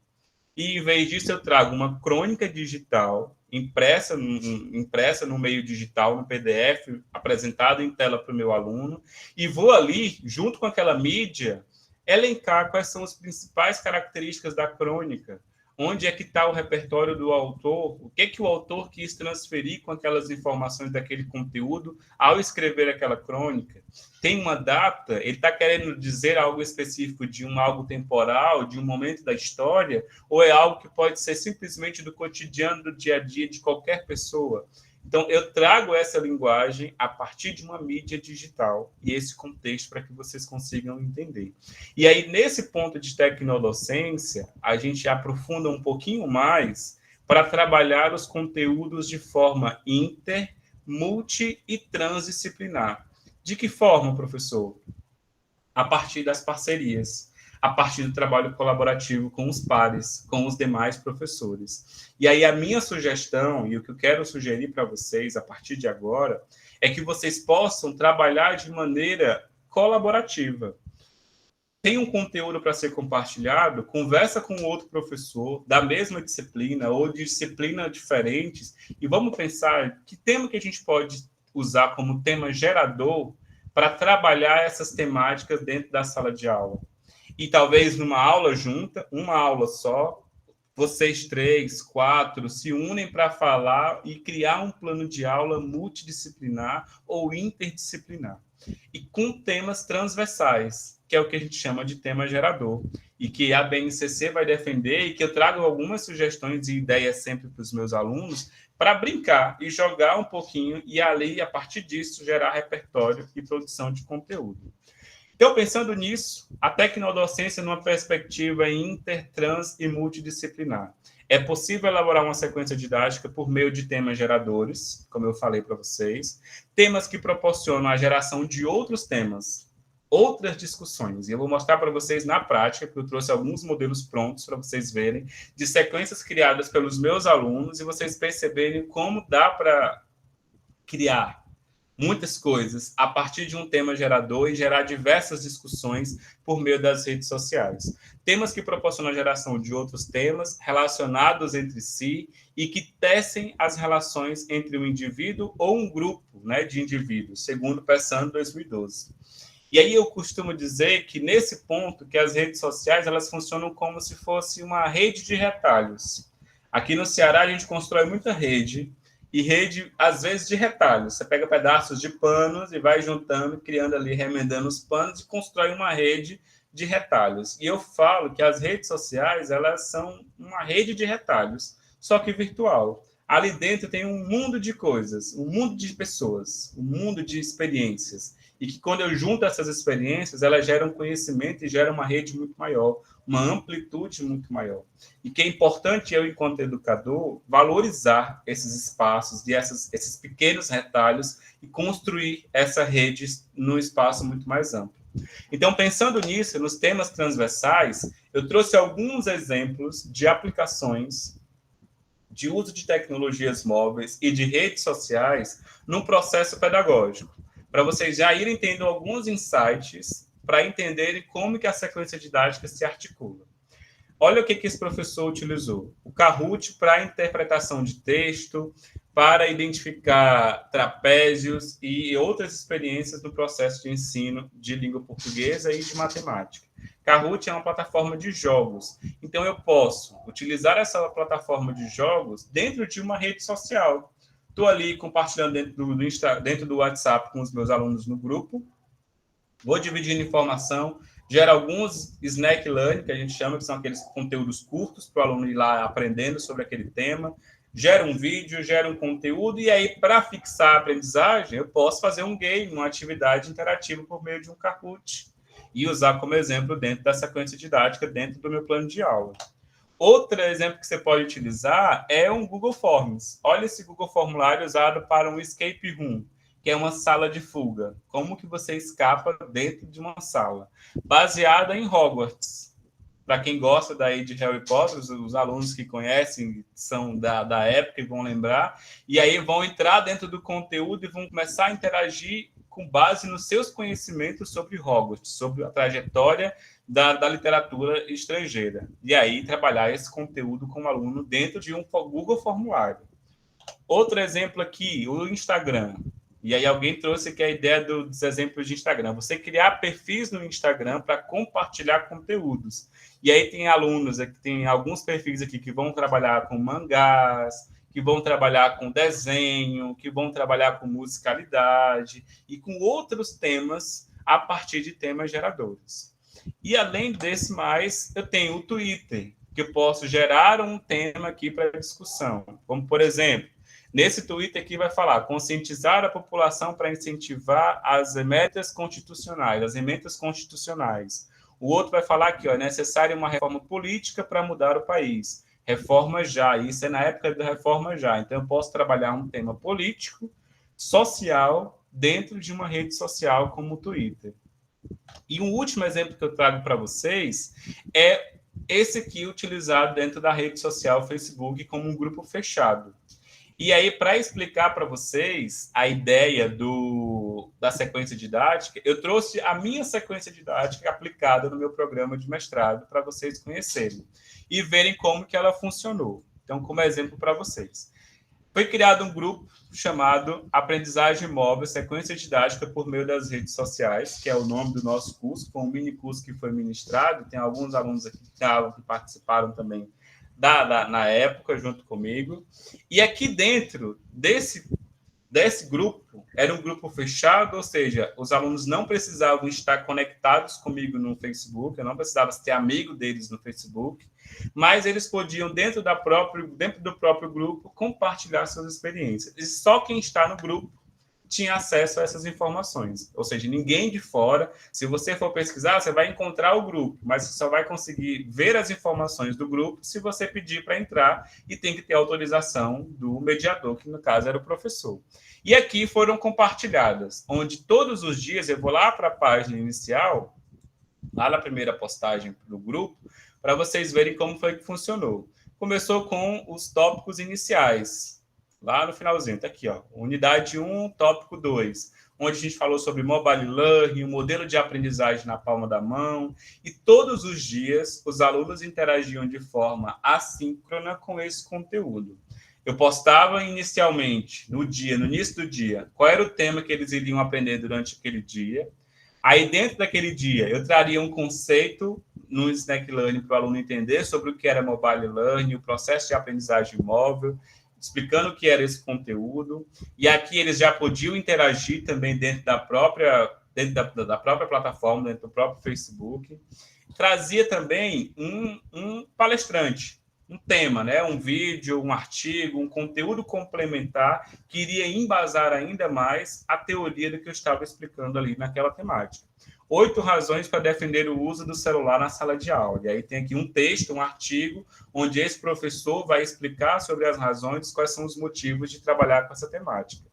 E, em vez disso, eu trago uma crônica digital, impressa no meio digital, no PDF, apresentado em tela para o meu aluno, e vou ali, junto com aquela mídia, elencar quais são as principais características da crônica, onde é que está o repertório do autor, o que o autor quis transferir com aquelas informações daquele conteúdo ao escrever aquela crônica. Tem uma data, ele está querendo dizer algo específico de algo temporal, de um momento da história, ou é algo que pode ser simplesmente do cotidiano, do dia a dia de qualquer pessoa? Então, eu trago essa linguagem a partir de uma mídia digital e esse contexto para que vocês consigam entender. E aí, nesse ponto de tecnodocência, a gente aprofunda um pouquinho mais para trabalhar os conteúdos de forma inter, multi e transdisciplinar. De que forma, professor? A partir das parcerias, a partir do trabalho colaborativo com os pares, com os demais professores. E aí a minha sugestão, e o que eu quero sugerir para vocês a partir de agora, é que vocês possam trabalhar de maneira colaborativa. Tem um conteúdo para ser compartilhado, conversa com outro professor da mesma disciplina ou de disciplinas diferentes e vamos pensar que tema que a gente pode usar como tema gerador para trabalhar essas temáticas dentro da sala de aula. E talvez numa aula junta, uma aula só, vocês 3, 4 se unem para falar e criar um plano de aula multidisciplinar ou interdisciplinar. E com temas transversais, que é o que a gente chama de tema gerador, e que a BNCC vai defender e que eu trago algumas sugestões e ideias sempre para os meus alunos para brincar e jogar um pouquinho e ali, a partir disso, gerar repertório e produção de conteúdo. Então, pensando nisso, a tecnodocência numa perspectiva inter, trans e multidisciplinar. É possível elaborar uma sequência didática por meio de temas geradores, como eu falei para vocês, temas que proporcionam a geração de outros temas, outras discussões. E eu vou mostrar para vocês na prática, que eu trouxe alguns modelos prontos para vocês verem, de sequências criadas pelos meus alunos, e vocês perceberem como dá para criar muitas coisas a partir de um tema gerador e gerar diversas discussões por meio das redes sociais. Temas que proporcionam a geração de outros temas relacionados entre si e que tecem as relações entre um indivíduo ou um grupo, né, de indivíduos, segundo Pessano 2012. E aí eu costumo dizer que nesse ponto que as redes sociais elas funcionam como se fosse uma rede de retalhos. Aqui no Ceará a gente constrói muita rede, e rede, às vezes, de retalhos. Você pega pedaços de panos e vai juntando, criando ali, remendando os panos e constrói uma rede de retalhos. E eu falo que as redes sociais, elas são uma rede de retalhos, só que virtual. Ali dentro tem um mundo de coisas, um mundo de pessoas, um mundo de experiências. E que quando eu junto essas experiências, elas geram conhecimento e geram uma rede muito maior, uma amplitude muito maior. E que é importante eu, enquanto educador, valorizar esses espaços e esses pequenos retalhos e construir essa rede num espaço muito mais amplo. Então, pensando nisso, nos temas transversais, eu trouxe alguns exemplos de aplicações de uso de tecnologias móveis e de redes sociais no processo pedagógico, para vocês já irem tendo alguns insights para entenderem como que a sequência didática se articula. Olha o que esse professor utilizou. O Kahoot para interpretação de texto, para identificar trapézios e outras experiências no processo de ensino de língua portuguesa e de matemática. Kahoot é uma plataforma de jogos. Então, eu posso utilizar essa plataforma de jogos dentro de uma rede social. Estou ali compartilhando dentro do WhatsApp com os meus alunos no grupo. Vou dividindo informação, gera alguns snack learning, que a gente chama, que são aqueles conteúdos curtos para o aluno ir lá aprendendo sobre aquele tema. Gera um vídeo, gera um conteúdo, e aí, para fixar a aprendizagem, eu posso fazer um game, uma atividade interativa por meio de um Kahoot, e usar como exemplo dentro da sequência didática, dentro do meu plano de aula. Outro exemplo que você pode utilizar é um Google Forms. Olha esse Google Formulário usado para um escape room, que é uma sala de fuga. Como que você escapa dentro de uma sala? Baseada em Hogwarts. Para quem gosta daí de Harry Potter, os alunos que conhecem são da época e vão lembrar, e aí vão entrar dentro do conteúdo e vão começar a interagir com base nos seus conhecimentos sobre Hogwarts, sobre a trajetória da literatura estrangeira. E aí trabalhar esse conteúdo com o aluno dentro de um Google Formulário. Outro exemplo aqui, o Instagram. E aí alguém trouxe aqui a ideia dos exemplos de Instagram. Você criar perfis no Instagram para compartilhar conteúdos. E aí tem alunos, tem alguns perfis aqui que vão trabalhar com mangás, que vão trabalhar com desenho, que vão trabalhar com musicalidade e com outros temas a partir de temas geradores. E além desse mais, eu tenho o Twitter, que eu posso gerar um tema aqui para discussão. Como, por exemplo, nesse Twitter aqui vai falar conscientizar a população para incentivar as emendas constitucionais. O outro vai falar aqui, é necessária uma reforma política para mudar o país. Reforma já, isso é na época da reforma já. Então, eu posso trabalhar um tema político, social, dentro de uma rede social como o Twitter. E um último exemplo que eu trago para vocês é esse aqui utilizado dentro da rede social Facebook como um grupo fechado. E aí, para explicar para vocês a ideia da sequência didática, eu trouxe a minha sequência didática aplicada no meu programa de mestrado para vocês conhecerem e verem como que ela funcionou. Então, como exemplo para vocês. Foi criado um grupo chamado Aprendizagem Móvel, Sequência Didática por meio das redes sociais, que é o nome do nosso curso, foi um mini curso que foi ministrado, tem alguns alunos aqui que participaram também na época, junto comigo. E aqui dentro desse grupo, era um grupo fechado, ou seja, os alunos não precisavam estar conectados comigo no Facebook, eu não precisava ser amigo deles no Facebook, mas eles podiam, dentro do próprio grupo, compartilhar suas experiências. E só quem está no grupo tinha acesso a essas informações. Ou seja, ninguém de fora, se você for pesquisar, você vai encontrar o grupo, mas você só vai conseguir ver as informações do grupo se você pedir para entrar, e tem que ter autorização do mediador, que no caso era o professor. E aqui foram compartilhadas, onde todos os dias eu vou lá para a página inicial, lá na primeira postagem do grupo, para vocês verem como foi que funcionou. Começou com os tópicos iniciais, lá no finalzinho, tá aqui, ó, unidade 1, tópico 2, onde a gente falou sobre mobile learning, o modelo de aprendizagem na palma da mão, e todos os dias os alunos interagiam de forma assíncrona com esse conteúdo. Eu postava inicialmente, no início do dia, qual era o tema que eles iriam aprender durante aquele dia. Aí, dentro daquele dia, eu traria um conceito no Snack Learning para o aluno entender sobre o que era mobile learning, o processo de aprendizagem móvel, explicando o que era esse conteúdo. E aqui eles já podiam interagir também dentro da própria plataforma, dentro do próprio Facebook. Trazia também um palestrante, um tema, né? Um vídeo, um artigo, um conteúdo complementar que iria embasar ainda mais a teoria do que eu estava explicando ali naquela temática. 8 razões para defender o uso do celular na sala de aula. E aí tem aqui um texto, um artigo, onde esse professor vai explicar sobre as razões, quais são os motivos de trabalhar com essa temática.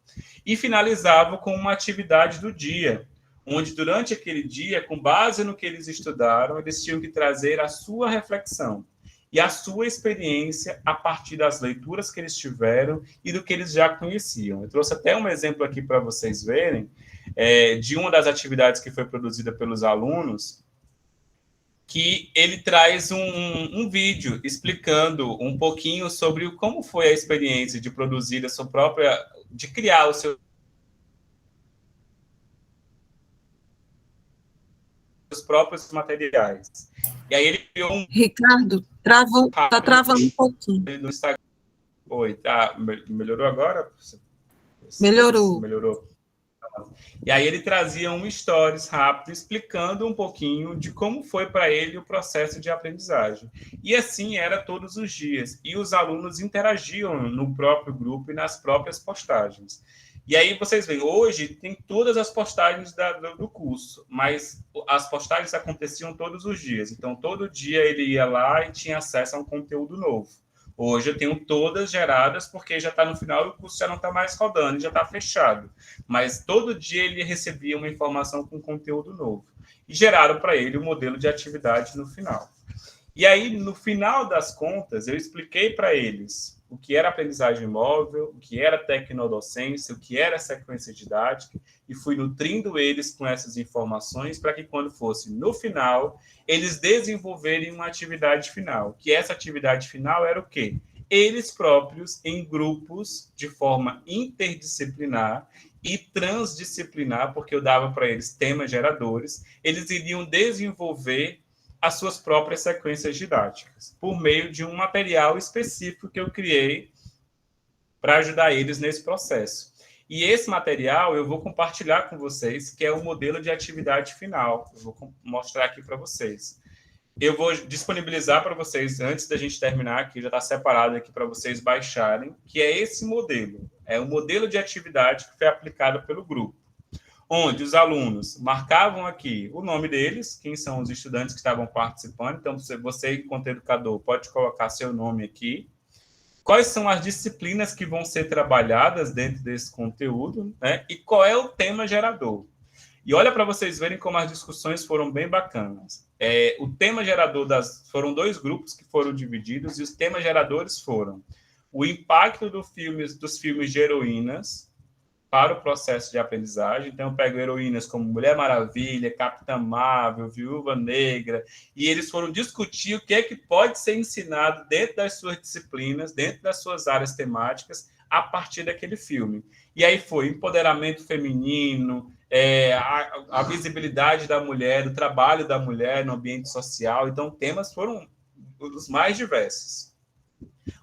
E finalizava com uma atividade do dia, onde durante aquele dia, com base no que eles estudaram, eles tinham que trazer a sua reflexão e a sua experiência a partir das leituras que eles tiveram e do que eles já conheciam. Eu trouxe até um exemplo aqui para vocês verem, de uma das atividades que foi produzida pelos alunos, que ele traz um vídeo explicando um pouquinho sobre como foi a experiência de produzir a sua própria, de criar os seus próprios materiais. E aí ele criou um... Ricardo, tá travando um pouquinho. No Instagram. Oi, tá? Melhorou agora? Melhorou. Melhorou. E aí ele trazia um stories rápido explicando um pouquinho de como foi para ele o processo de aprendizagem. E assim era todos os dias. E os alunos interagiam no próprio grupo e nas próprias postagens. E aí vocês veem, hoje tem todas as postagens do curso, mas as postagens aconteciam todos os dias. Então, todo dia ele ia lá e tinha acesso a um conteúdo novo. Hoje eu tenho todas geradas, porque já está no final e o curso já não está mais rodando, já está fechado. Mas todo dia ele recebia uma informação com conteúdo novo. E geraram para ele o modelo de atividade no final. E aí, no final das contas, eu expliquei para eles o que era aprendizagem móvel, o que era tecnodocência, o que era sequência didática, e fui nutrindo eles com essas informações para que, quando fosse no final, eles desenvolverem uma atividade final. Que essa atividade final era o quê? Eles próprios, em grupos, de forma interdisciplinar e transdisciplinar, porque eu dava para eles temas geradores, eles iriam desenvolver as suas próprias sequências didáticas, por meio de um material específico que eu criei para ajudar eles nesse processo. E esse material eu vou compartilhar com vocês, que é o modelo de atividade final. Eu vou mostrar aqui para vocês. Eu vou disponibilizar para vocês, antes da gente terminar aqui, já está separado aqui para vocês baixarem, que é esse modelo. É o modelo de atividade que foi aplicado pelo grupo, onde os alunos marcavam aqui o nome deles, quem são os estudantes que estavam participando. Então, você, enquanto educador, pode colocar seu nome aqui. Quais são as disciplinas que vão ser trabalhadas dentro desse conteúdo, né? E qual é o tema gerador. E olha para vocês verem como as discussões foram bem bacanas. O tema gerador foram 2 grupos que foram divididos, e os temas geradores foram o impacto dos filmes de heroínas para o processo de aprendizagem. Então, eu pego heroínas como Mulher Maravilha, Capitã Marvel, Viúva Negra, e eles foram discutir o que é que pode ser ensinado dentro das suas disciplinas, dentro das suas áreas temáticas, a partir daquele filme. E aí foi empoderamento feminino, a visibilidade da mulher, o trabalho da mulher no ambiente social. Então, temas foram os mais diversos.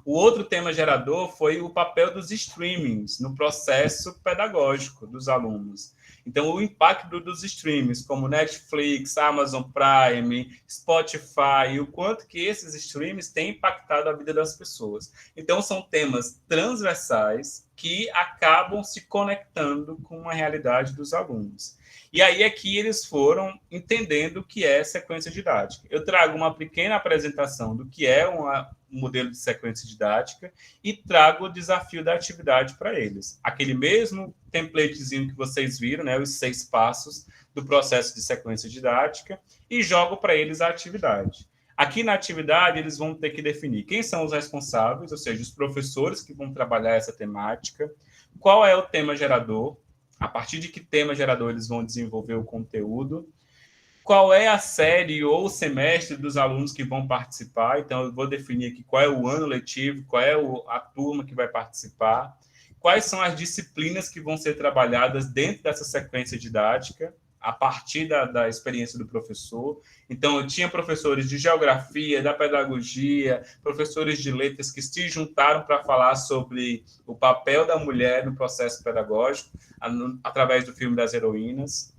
O outro tema gerador foi o papel dos streamings no processo pedagógico dos alunos. Então, o impacto dos streamings, como Netflix, Amazon Prime, Spotify, o quanto que esses streamings têm impactado a vida das pessoas. Então, são temas transversais que acabam se conectando com a realidade dos alunos. E aí é que eles foram entendendo o que é sequência didática. Eu trago uma pequena apresentação do que é um modelo de sequência didática e trago o desafio da atividade para eles. Aquele mesmo templatezinho que vocês viram, né, os 6 passos do processo de sequência didática, e jogo para eles a atividade. Aqui na atividade, eles vão ter que definir quem são os responsáveis, ou seja, os professores que vão trabalhar essa temática, qual é o tema gerador, a partir de que tema gerador eles vão desenvolver o conteúdo, qual é a série ou o semestre dos alunos que vão participar. Então, eu vou definir aqui qual é o ano letivo, qual é a turma que vai participar, quais são as disciplinas que vão ser trabalhadas dentro dessa sequência didática, a partir da experiência do professor. Então, eu tinha professores de geografia, da pedagogia, professores de letras que se juntaram para falar sobre o papel da mulher no processo pedagógico, através do filme das heroínas.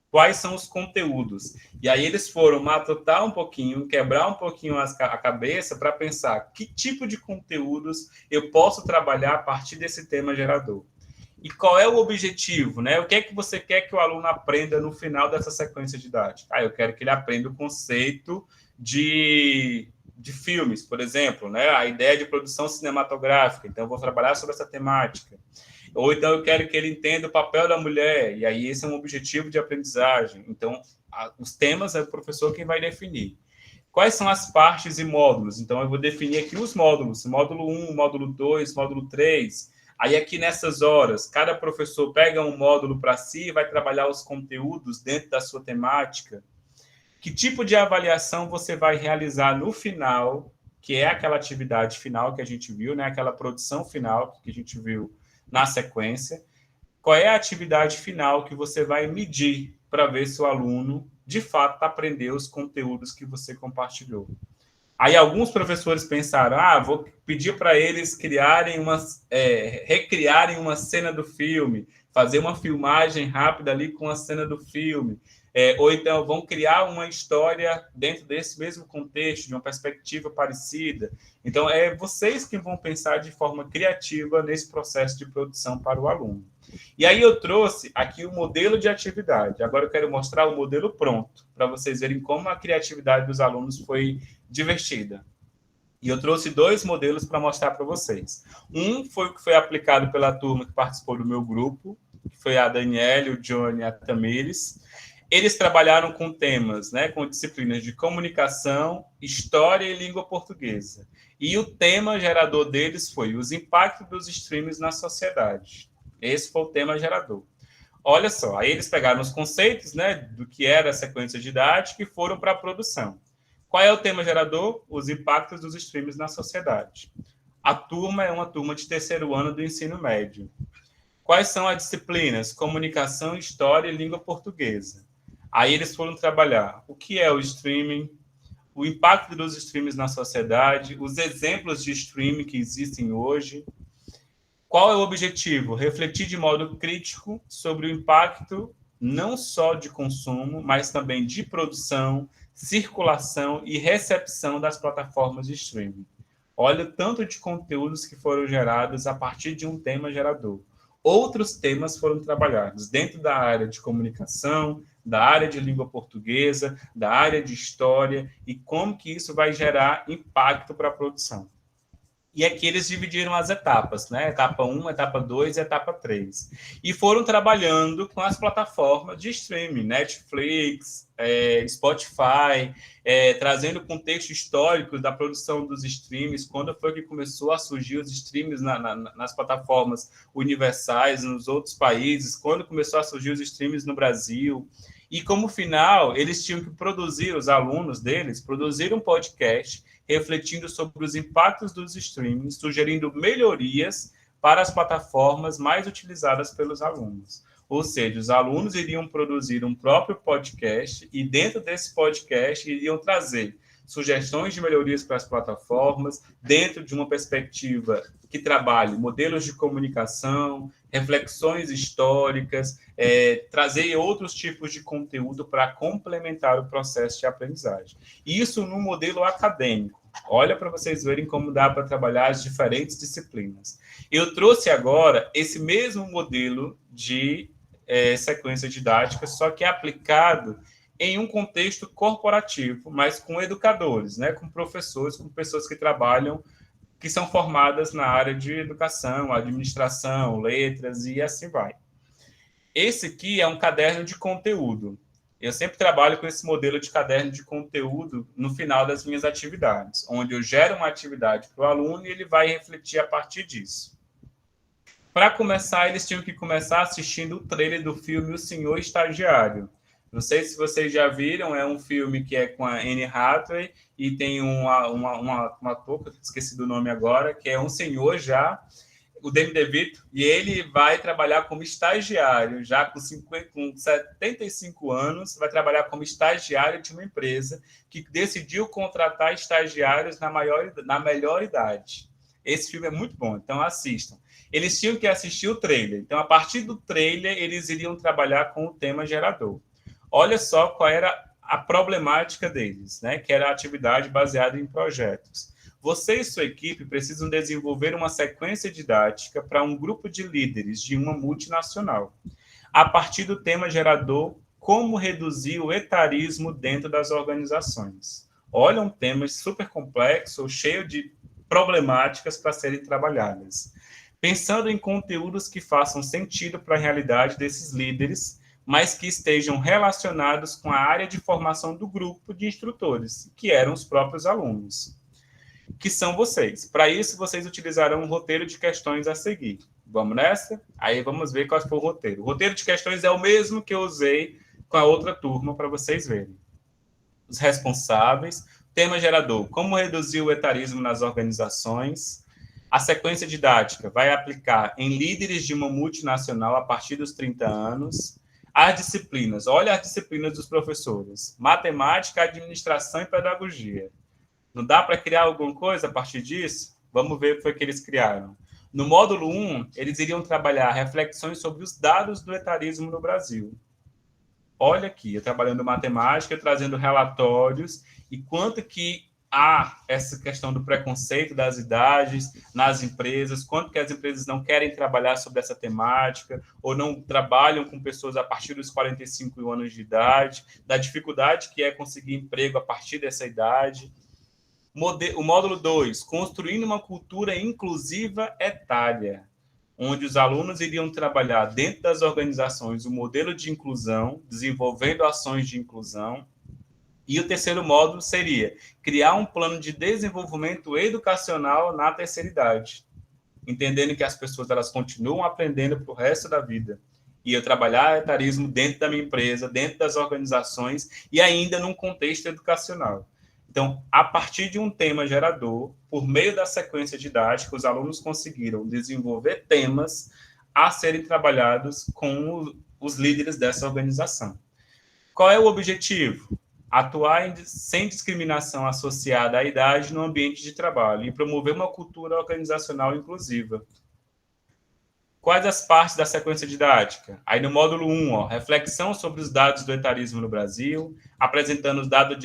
Quais são os conteúdos? E aí eles foram matutar um pouquinho, quebrar um pouquinho a cabeça para pensar que tipo de conteúdos eu posso trabalhar a partir desse tema gerador. E qual é o objetivo, né? O que é que você quer que o aluno aprenda no final dessa sequência didática? Eu quero que ele aprenda o conceito de filmes, por exemplo, né? A ideia de produção cinematográfica. Então, eu vou trabalhar sobre essa temática. Ou então eu quero que ele entenda o papel da mulher, e aí esse é um objetivo de aprendizagem. Então, os temas é o professor quem vai definir. Quais são as partes e módulos? Então, eu vou definir aqui os módulos, módulo 1, módulo 2, módulo 3. Aí, aqui nessas horas, cada professor pega um módulo para si e vai trabalhar os conteúdos dentro da sua temática. Que tipo de avaliação você vai realizar no final, que é aquela atividade final que a gente viu, né? Aquela produção final que a gente viu na sequência. Qual é a atividade final que você vai medir para ver se o aluno, de fato, aprendeu os conteúdos que você compartilhou? Aí alguns professores pensaram, vou pedir para eles recriarem uma cena do filme, fazer uma filmagem rápida ali com a cena do filme, ou então vão criar uma história dentro desse mesmo contexto, de uma perspectiva parecida. Então, é vocês que vão pensar de forma criativa nesse processo de produção para o aluno. E aí eu trouxe aqui o modelo de atividade. Agora eu quero mostrar o modelo pronto, para vocês verem como a criatividade dos alunos foi divertida. E eu trouxe 2 modelos para mostrar para vocês. Um foi o que foi aplicado pela turma que participou do meu grupo, que foi a Daniela, o Johnny e a Tamires. Eles trabalharam com temas, né, com disciplinas de comunicação, história e língua portuguesa. E o tema gerador deles foi os impactos dos streams na sociedade. Esse foi o tema gerador. Olha só, aí eles pegaram os conceitos, né, do que era a sequência didática e foram para a produção. Qual é o tema gerador? Os impactos dos streams na sociedade. A turma é uma turma de 3º ano do ensino médio. Quais são as disciplinas? Comunicação, história e língua portuguesa. Aí eles foram trabalhar o que é o streaming, o impacto dos streams na sociedade, os exemplos de streaming que existem hoje. Qual é o objetivo? Refletir de modo crítico sobre o impacto não só de consumo, mas também de produção, circulação e recepção das plataformas de streaming. Olha o tanto de conteúdos que foram gerados a partir de um tema gerador. Outros temas foram trabalhados dentro da área de comunicação, da área de língua portuguesa, da área de história, e como que isso vai gerar impacto para a produção. E aqui eles dividiram as etapas, né? Etapa 1, etapa 2 e etapa 3. E foram trabalhando com as plataformas de streaming, Netflix, Spotify, trazendo contexto histórico da produção dos streams, quando foi que começou a surgir os streams nas plataformas universais, nos outros países, quando começou a surgir os streams no Brasil. E como final, eles tinham que produzir, os alunos deles, produzir um podcast refletindo sobre os impactos dos streamings, sugerindo melhorias para as plataformas mais utilizadas pelos alunos. Ou seja, os alunos iriam produzir um próprio podcast e dentro desse podcast iriam trazer sugestões de melhorias para as plataformas, dentro de uma perspectiva que trabalhe modelos de comunicação, reflexões históricas, trazer outros tipos de conteúdo para complementar o processo de aprendizagem. Isso no modelo acadêmico. Olha para vocês verem como dá para trabalhar as diferentes disciplinas. Eu trouxe agora esse mesmo modelo de sequência didática, só que aplicado em um contexto corporativo, mas com educadores, né, com professores, com pessoas que trabalham, que são formadas na área de educação, administração, letras e assim vai. Esse aqui é um caderno de conteúdo. Eu sempre trabalho com esse modelo de caderno de conteúdo no final das minhas atividades, onde eu gero uma atividade para o aluno e ele vai refletir a partir disso. Para começar, eles tinham que começar assistindo o trailer do filme O Senhor Estagiário. Não sei se vocês já viram, é um filme que é com a Anne Hathaway e tem um ator, que eu esqueci do nome agora, que é um senhor já, o Danny DeVito, e ele vai trabalhar como estagiário, já com 75 anos, vai trabalhar como estagiário de uma empresa que decidiu contratar estagiários na melhor idade. Esse filme é muito bom, então assistam. Eles tinham que assistir o trailer, então a partir do trailer eles iriam trabalhar com o tema gerador. Olha só qual era a problemática deles, né? Que era a atividade baseada em projetos. Você e sua equipe precisam desenvolver uma sequência didática para um grupo de líderes de uma multinacional, a partir do tema gerador, como reduzir o etarismo dentro das organizações. Olha, um tema super complexo, cheio de problemáticas para serem trabalhadas. Pensando em conteúdos que façam sentido para a realidade desses líderes, mas que estejam relacionados com a área de formação do grupo de instrutores, que eram os próprios alunos, que são vocês. Para isso, vocês utilizarão um roteiro de questões a seguir. Vamos nessa? Aí vamos ver qual foi o roteiro. O roteiro de questões é o mesmo que eu usei com a outra turma, para vocês verem. Os responsáveis, tema gerador, como reduzir o etarismo nas organizações. A sequência didática vai aplicar em líderes de uma multinacional a partir dos 30 anos. As disciplinas, olha as disciplinas dos professores. Matemática, administração e pedagogia. Não dá para criar alguma coisa a partir disso? Vamos ver o que foi que eles criaram. No módulo 1, eles iriam trabalhar reflexões sobre os dados do etarismo no Brasil. Olha aqui, eu trabalhando matemática, trazendo relatórios e quanto que há essa questão do preconceito das idades nas empresas, quanto que as empresas não querem trabalhar sobre essa temática, ou não trabalham com pessoas a partir dos 45 anos de idade, da dificuldade que é conseguir emprego a partir dessa idade. O módulo 2, construindo uma cultura inclusiva etária, onde os alunos iriam trabalhar dentro das organizações o modelo de inclusão, desenvolvendo ações de inclusão. E o terceiro módulo seria criar um plano de desenvolvimento educacional na terceira idade, entendendo que as pessoas elas continuam aprendendo para o resto da vida. E eu trabalhar etarismo dentro da minha empresa, dentro das organizações e ainda num contexto educacional. Então, a partir de um tema gerador, por meio da sequência didática, os alunos conseguiram desenvolver temas a serem trabalhados com os líderes dessa organização. Qual é o objetivo? Atuar sem discriminação associada à idade no ambiente de trabalho e promover uma cultura organizacional inclusiva. Quais as partes da sequência didática? Aí no módulo 1, reflexão sobre os dados do etarismo no Brasil, apresentando os dados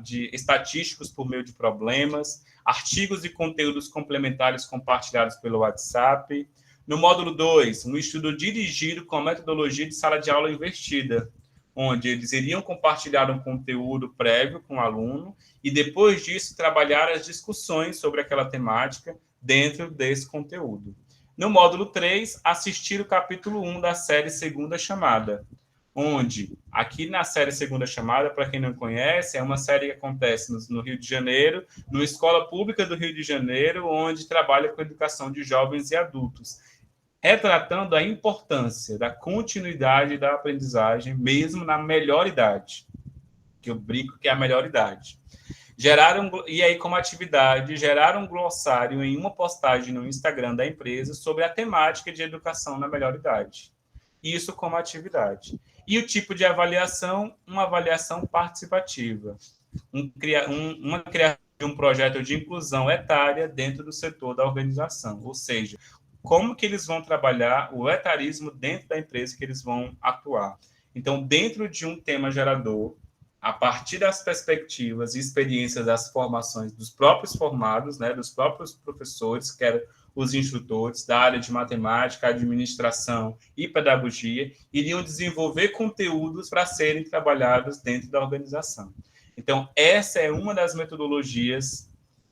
de estatísticos por meio de problemas, artigos e conteúdos complementares compartilhados pelo WhatsApp. No módulo 2, um estudo dirigido com a metodologia de sala de aula invertida, onde eles iriam compartilhar um conteúdo prévio com o aluno e, depois disso, trabalhar as discussões sobre aquela temática dentro desse conteúdo. No módulo 3, assistir o capítulo 1 da série Segunda Chamada, onde, aqui na série Segunda Chamada, para quem não conhece, é uma série que acontece no Rio de Janeiro, numa escola pública do Rio de Janeiro, onde trabalha com a educação de jovens e adultos, retratando a importância da continuidade da aprendizagem, mesmo na melhor idade, que eu brinco que é a melhor idade. E aí, como atividade, geraram um glossário em uma postagem no Instagram da empresa sobre a temática de educação na melhor idade. Isso como atividade. E o tipo de avaliação, uma avaliação participativa. uma criação de um projeto de inclusão etária dentro do setor da organização, ou seja, como que eles vão trabalhar o etarismo dentro da empresa que eles vão atuar. Então, dentro de um tema gerador, a partir das perspectivas e experiências das formações dos próprios formados, né, dos próprios professores, que eram os instrutores da área de matemática, administração e pedagogia, iriam desenvolver conteúdos para serem trabalhados dentro da organização. Então, essa é uma das metodologias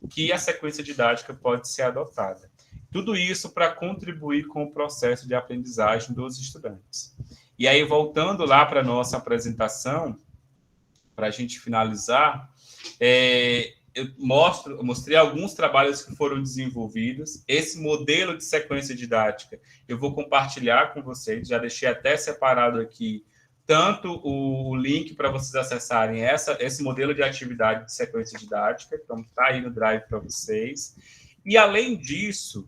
que a sequência didática pode ser adotada. Tudo isso para contribuir com o processo de aprendizagem dos estudantes. E aí, voltando lá para a nossa apresentação, para a gente finalizar, eu mostrei alguns trabalhos que foram desenvolvidos. Esse modelo de sequência didática eu vou compartilhar com vocês, já deixei até separado aqui tanto o link para vocês acessarem esse modelo de atividade de sequência didática, então está aí no Drive para vocês. E, além disso,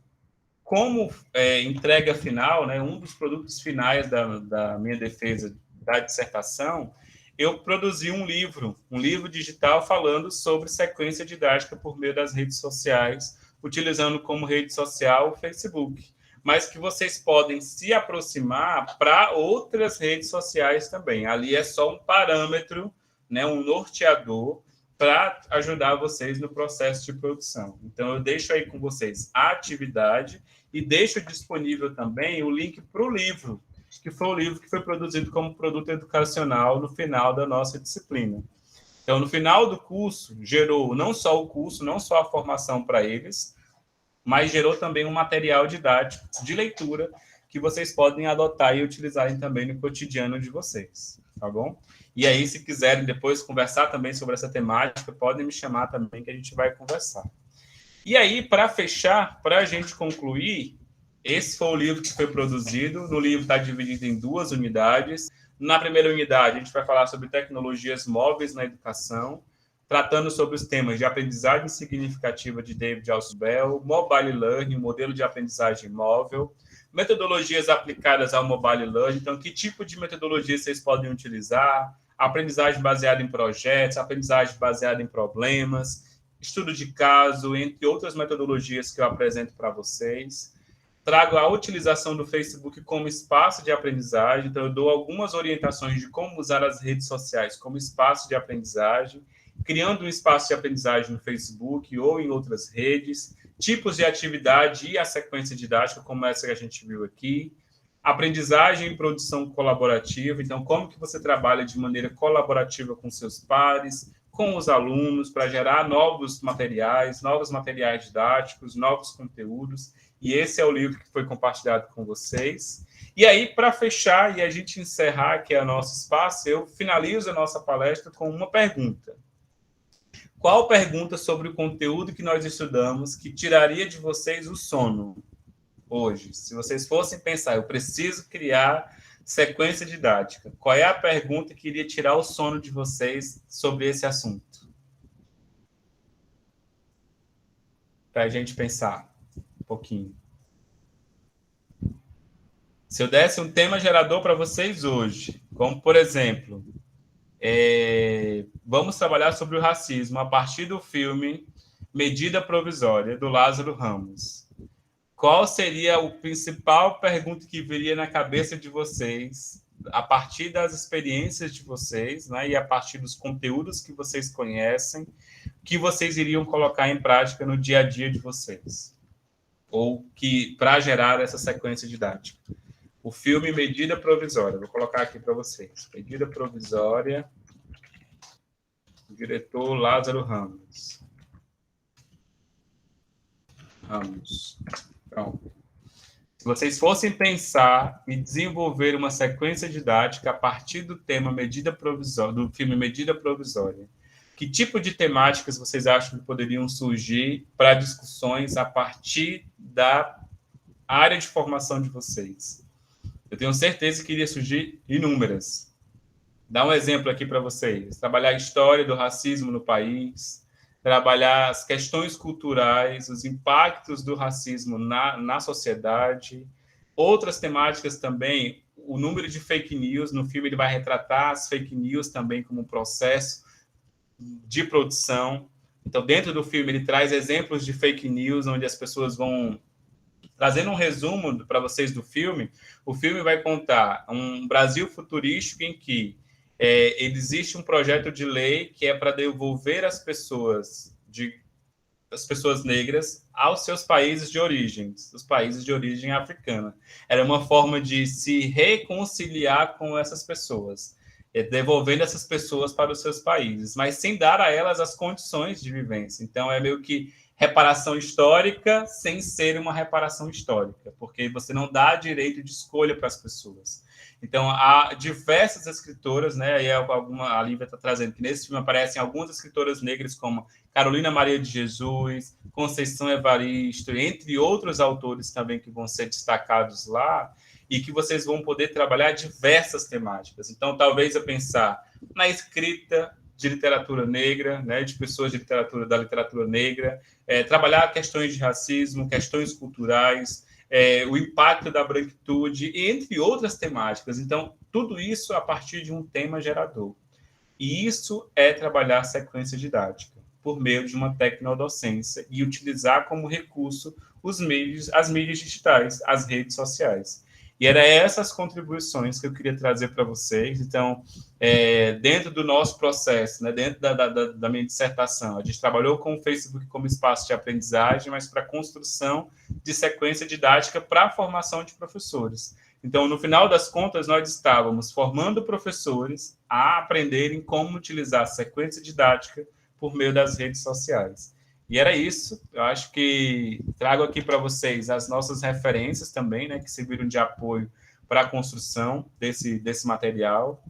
como entrega final, né, um dos produtos finais da minha defesa da dissertação, eu produzi um livro digital falando sobre sequência didática por meio das redes sociais, utilizando como rede social o Facebook, mas que vocês podem se aproximar para outras redes sociais também. Ali é só um parâmetro, né, um norteador para ajudar vocês no processo de produção. Então, eu deixo aí com vocês a atividade e deixo disponível também o link para o livro, que foi o livro que foi produzido como produto educacional no final da nossa disciplina. Então, no final do curso, gerou não só o curso, não só a formação para eles, mas gerou também um material didático de leitura que vocês podem adotar e utilizarem também no cotidiano de vocês, tá bom? E aí, se quiserem depois conversar também sobre essa temática, podem me chamar também que a gente vai conversar. E aí, para fechar, para a gente concluir, esse foi o livro que foi produzido. No livro está dividido em 2 unidades. Na primeira unidade, a gente vai falar sobre tecnologias móveis na educação, tratando sobre os temas de aprendizagem significativa de David Ausubel, mobile learning, modelo de aprendizagem móvel, metodologias aplicadas ao mobile learning. Então, que tipo de metodologia vocês podem utilizar? Aprendizagem baseada em projetos, aprendizagem baseada em problemas, estudo de caso, entre outras metodologias que eu apresento para vocês. Trago a utilização do Facebook como espaço de aprendizagem, então eu dou algumas orientações de como usar as redes sociais como espaço de aprendizagem, criando um espaço de aprendizagem no Facebook ou em outras redes, tipos de atividade e a sequência didática, como essa que a gente viu aqui, aprendizagem e produção colaborativa, então como que você trabalha de maneira colaborativa com seus pares, com os alunos, para gerar novos materiais didáticos, novos conteúdos, e esse é o livro que foi compartilhado com vocês. E aí, para fechar e a gente encerrar, que é o nosso espaço, eu finalizo a nossa palestra com uma pergunta. Qual pergunta sobre o conteúdo que nós estudamos que tiraria de vocês o sono hoje? Se vocês fossem pensar, eu preciso criar sequência didática, qual é a pergunta que iria tirar o sono de vocês sobre esse assunto? Para a gente pensar um pouquinho. Se eu desse um tema gerador para vocês hoje, como, por exemplo, vamos trabalhar sobre o racismo a partir do filme Medida Provisória, do Lázaro Ramos. Qual seria a principal pergunta que viria na cabeça de vocês, a partir das experiências de vocês, né, e a partir dos conteúdos que vocês conhecem, que vocês iriam colocar em prática no dia a dia de vocês? Ou que para gerar essa sequência didática? O filme Medida Provisória, vou colocar aqui para vocês. Medida Provisória, diretor Lázaro Ramos. Pronto. Se vocês fossem pensar e desenvolver uma sequência didática a partir do tema Medida Provisória, do filme Medida Provisória, que tipo de temáticas vocês acham que poderiam surgir para discussões a partir da área de formação de vocês? Eu tenho certeza que iria surgir inúmeras. Dá um exemplo aqui para vocês. Trabalhar a história do racismo no país, trabalhar as questões culturais, os impactos do racismo na sociedade. Outras temáticas também, o número de fake news. No filme ele vai retratar as fake news também como um processo de produção. Então, dentro do filme, ele traz exemplos de fake news, onde as pessoas vão... Trazendo um resumo para vocês do filme, o filme vai contar um Brasil futurístico em que existe um projeto de lei que é para devolver as pessoas negras aos seus países de origem, os países de origem africana. Era uma forma de se reconciliar com essas pessoas, devolvendo essas pessoas para os seus países, mas sem dar a elas as condições de vivência. Então, é meio que reparação histórica sem ser uma reparação histórica, porque você não dá direito de escolha para as pessoas. Então, há diversas escritoras, né? Aí a Lívia está trazendo que nesse filme aparecem algumas escritoras negras, como Carolina Maria de Jesus, Conceição Evaristo, entre outros autores também que vão ser destacados lá, e que vocês vão poder trabalhar diversas temáticas. Então, talvez eu pensar na escrita de literatura negra, né, de pessoas da literatura negra, trabalhar questões de racismo, questões culturais, o impacto da branquitude, entre outras temáticas. Então, tudo isso a partir de um tema gerador. E isso é trabalhar sequência didática, por meio de uma tecnodocência, e utilizar como recurso as mídias digitais, as redes sociais. E eram essas contribuições que eu queria trazer para vocês. Então, dentro do nosso processo, né, dentro da minha dissertação, a gente trabalhou com o Facebook como espaço de aprendizagem, mas para a construção de sequência didática para a formação de professores. Então, no final das contas, nós estávamos formando professores a aprenderem como utilizar a sequência didática por meio das redes sociais. E era isso. Eu acho que trago aqui para vocês as nossas referências também, né, que serviram de apoio para a construção desse material.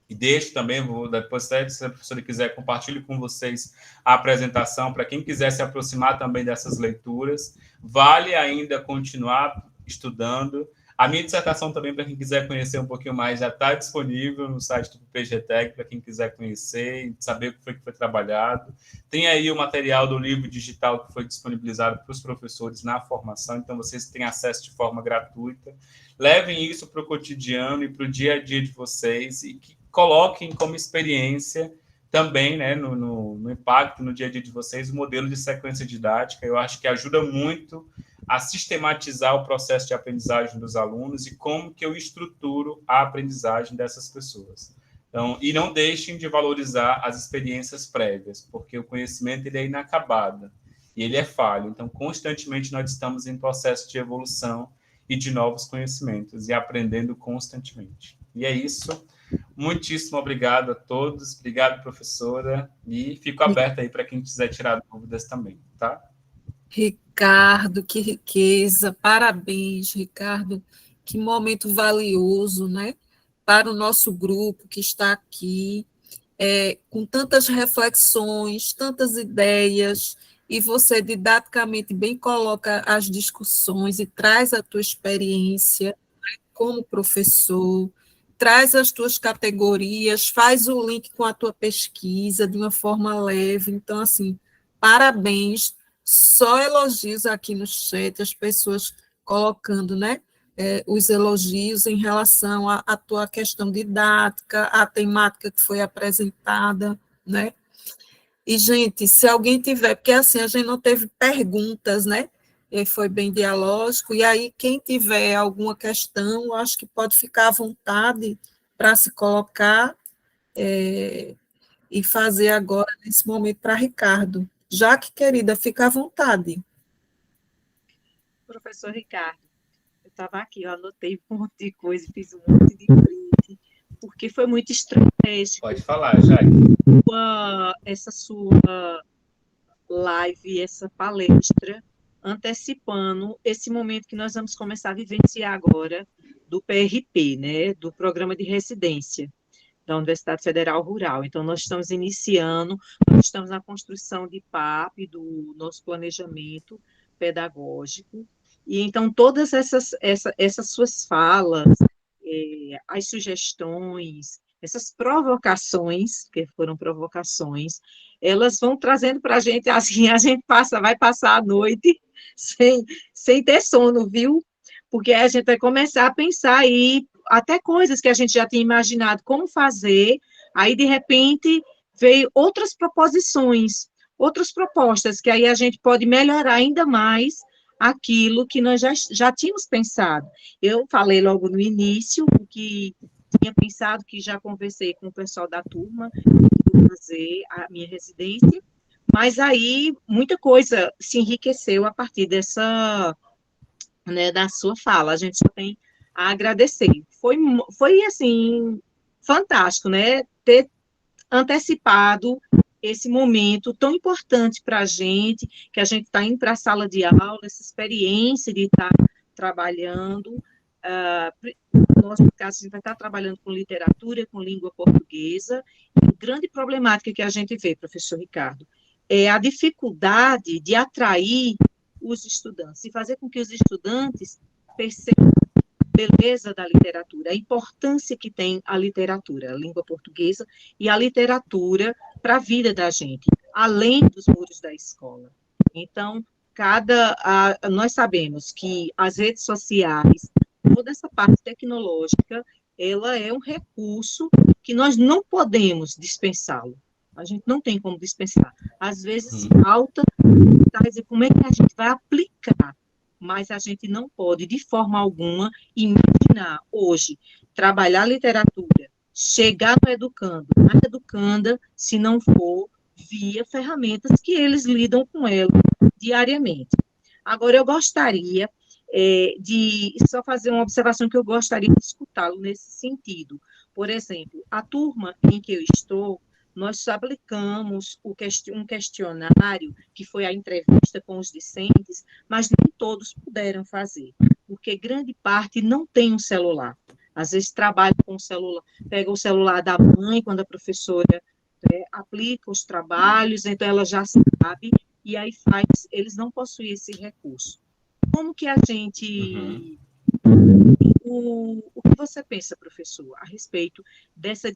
E deixo também, depois, se a professora quiser, compartilho com vocês a apresentação, para quem quiser se aproximar também dessas leituras. Vale ainda continuar estudando. A minha dissertação também, para quem quiser conhecer um pouquinho mais, já está disponível no site do PGTEC, para quem quiser conhecer e saber o que foi trabalhado. Tem aí o material do livro digital que foi disponibilizado para os professores na formação, então vocês têm acesso de forma gratuita. Levem isso para o cotidiano e para o dia a dia de vocês e que coloquem como experiência também, né, no impacto no dia a dia de vocês, o modelo de sequência didática. Eu acho que ajuda muito a sistematizar o processo de aprendizagem dos alunos e como que eu estruturo a aprendizagem dessas pessoas. Então, e não deixem de valorizar as experiências prévias, porque o conhecimento ele é inacabado e ele é falho. Então, constantemente nós estamos em processo de evolução e de novos conhecimentos e aprendendo constantemente. E é isso. Muitíssimo obrigado a todos. Obrigado, professora. E fico aberto aí para quem quiser tirar dúvidas também, tá? Ricardo, que riqueza, parabéns, Ricardo, que momento valioso, né, para o nosso grupo que está aqui, com tantas reflexões, tantas ideias, e você didaticamente bem coloca as discussões e traz a tua experiência como professor, traz as tuas categorias, faz o link com a tua pesquisa de uma forma leve. Então, assim, parabéns. Só elogios aqui no chat, as pessoas colocando, né, os elogios em relação à tua questão didática, à temática que foi apresentada, né? E, gente, se alguém tiver, porque assim, a gente não teve perguntas, né? Foi bem dialógico, e aí quem tiver alguma questão, acho que pode ficar à vontade para se colocar e fazer agora, nesse momento, para Ricardo. Jaque, querida, fica à vontade. Professor Ricardo, eu estava aqui, eu anotei um monte de coisa, fiz um monte de print, porque foi muito estratégico. Pode falar, Jaque. Essa sua live, essa palestra, antecipando esse momento que nós vamos começar a vivenciar agora do PRP, né, do Programa de Residência da Universidade Federal Rural. Então, nós estamos iniciando, nós estamos na construção de PAP, do nosso planejamento pedagógico, e então todas essas suas falas, as sugestões, essas provocações, que foram provocações, elas vão trazendo para a gente, assim, a gente vai passar a noite sem ter sono, viu? Porque a gente vai começar a pensar aí, até coisas que a gente já tinha imaginado como fazer, aí, de repente, veio outras proposições, outras propostas, que aí a gente pode melhorar ainda mais aquilo que nós já tínhamos pensado. Eu falei logo no início o que tinha pensado, que já conversei com o pessoal da turma, vou fazer a minha residência, mas aí muita coisa se enriqueceu a partir dessa, né, da sua fala. A gente só tem a agradecer. Foi assim, fantástico, né, ter antecipado esse momento tão importante para a gente, que a gente está indo para a sala de aula, essa experiência de estar trabalhando. No nosso caso, a gente vai estar trabalhando com literatura, com língua portuguesa. E a grande problemática que a gente vê, professor Ricardo, é a dificuldade de atrair os estudantes e fazer com que os estudantes percebam beleza da literatura, a importância que tem a literatura, a língua portuguesa e a literatura para a vida da gente, além dos muros da escola. Então, nós sabemos que as redes sociais, toda essa parte tecnológica, ela é um recurso que nós não podemos dispensá-lo. A gente não tem como dispensar. Às vezes, falta dizer como é que a gente vai aplicar, mas a gente não pode, de forma alguma, imaginar hoje, trabalhar literatura, chegar no educando, na educanda, se não for via ferramentas que eles lidam com ela diariamente. Agora, eu gostaria de só fazer uma observação que eu gostaria de escutá-lo nesse sentido. Por exemplo, a turma em que eu estou, nós aplicamos um questionário, que foi a entrevista com os discentes, mas nem todos puderam fazer, porque grande parte não tem um celular. Às vezes trabalha com o celular, pega o celular da mãe, quando a professora aplica os trabalhos, então ela já sabe, e aí eles não possuem esse recurso. Como que a gente... O que você pensa, professor, a respeito dessa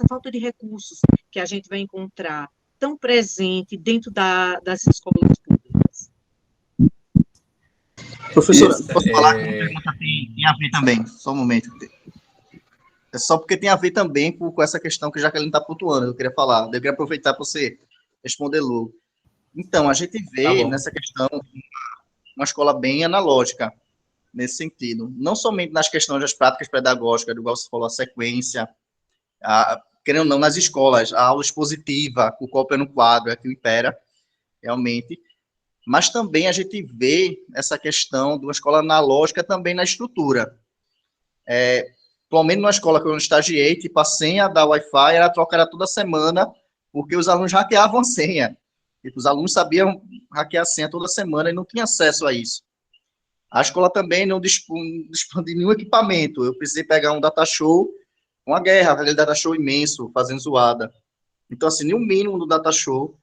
falta de recursos que a gente vai encontrar tão presente dentro das escolas públicas? Professora, posso falar que uma pergunta tem a ver também? Só um momento. É só porque tem a ver também com essa questão que a Jaqueline está pontuando, eu queria falar. Eu queria aproveitar para você responder logo. Então, a gente vê nessa questão uma escola bem analógica, nesse sentido. Não somente nas questões das práticas pedagógicas, igual você falou, a sequência, querendo ou não, nas escolas, a aula expositiva, o copo no quadro, é que impera, realmente, mas também a gente vê essa questão de uma escola analógica também na estrutura. Pelo menos na escola que eu estagiei, tipo, a senha da Wi-Fi era trocada toda semana, porque os alunos hackeavam a senha. Tipo, os alunos sabiam hackear a senha toda semana e não tinham acesso a isso. A escola também não dispõe de nenhum equipamento. Eu precisei pegar um data show, uma guerra, aquele data show imenso, fazendo zoada. Então, assim, nenhum mínimo do data show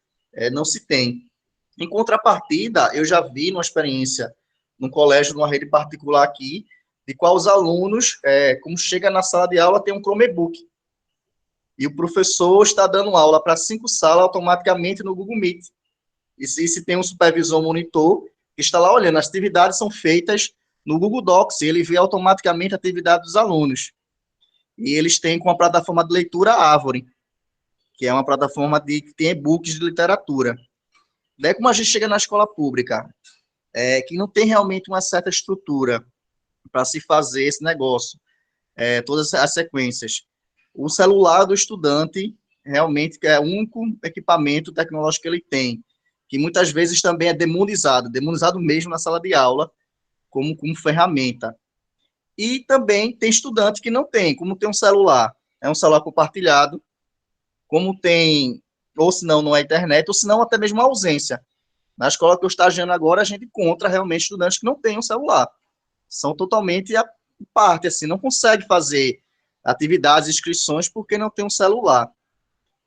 não se tem. Em contrapartida, eu já vi uma experiência num colégio, numa rede particular aqui, de qual os alunos, como chega na sala de aula, tem um Chromebook. E o professor está dando aula para 5 salas automaticamente no Google Meet. E se tem um supervisor monitor, que está lá olhando, as atividades são feitas no Google Docs, e ele vê automaticamente a atividade dos alunos. E eles têm com a plataforma de leitura Árvore, que é uma plataforma que tem e-books de literatura. Daí, como a gente chega na escola pública, que não tem realmente uma certa estrutura para se fazer esse negócio, todas as sequências. O celular do estudante realmente é o único equipamento tecnológico que ele tem, que muitas vezes também é demonizado mesmo na sala de aula, como ferramenta. E também tem estudante que não tem, como tem um celular, é um celular compartilhado, como tem, ou se não é internet, ou se não até mesmo a ausência. Na escola que eu estou estagiando agora, a gente encontra realmente estudantes que não têm um celular. São totalmente a parte, assim, não consegue fazer atividades, inscrições, porque não tem um celular.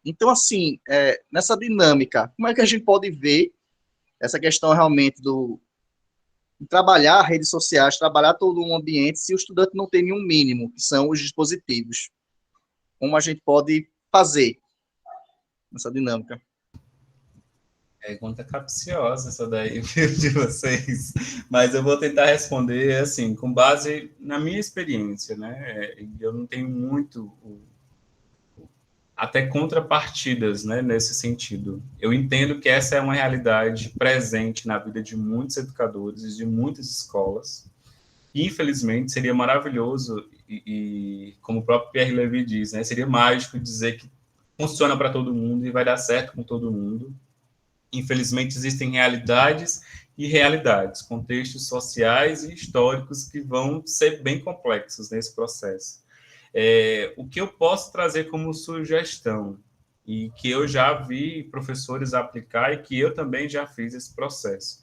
Então, assim, nessa dinâmica, como é que a gente pode ver essa questão realmente de trabalhar redes sociais, trabalhar todo um ambiente, se o estudante não tem nenhum mínimo, que são os dispositivos? Como a gente pode fazer nessa dinâmica? Pergunta capciosa essa daí, de vocês, mas eu vou tentar responder, assim, com base na minha experiência, né? Eu não tenho muito até contrapartidas, né, nesse sentido. Eu entendo que essa é uma realidade presente na vida de muitos educadores e de muitas escolas. Infelizmente, seria maravilhoso, como o próprio Pierre Levy diz, né, seria mágico dizer que funciona para todo mundo e vai dar certo com todo mundo. Infelizmente, existem realidades e realidades, contextos sociais e históricos que vão ser bem complexos nesse processo. O que eu posso trazer como sugestão, e que eu já vi professores aplicar e que eu também já fiz esse processo,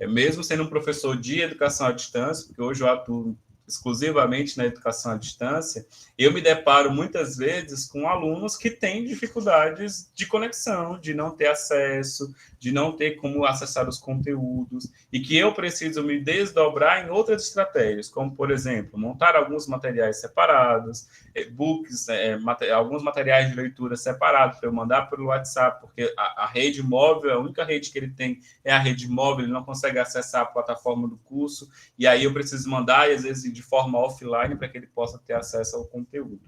mesmo sendo um professor de educação à distância, porque hoje eu atuo exclusivamente na educação à distância, eu me deparo muitas vezes com alunos que têm dificuldades de conexão, de não ter acesso, de não ter como acessar os conteúdos, e que eu preciso me desdobrar em outras estratégias, como, por exemplo, montar alguns materiais separados, e-books, alguns materiais de leitura separados para eu mandar pelo WhatsApp, porque a rede móvel, a única rede que ele tem é a rede móvel, ele não consegue acessar a plataforma do curso, e aí eu preciso mandar, e às vezes de forma offline, para que ele possa ter acesso ao conteúdo.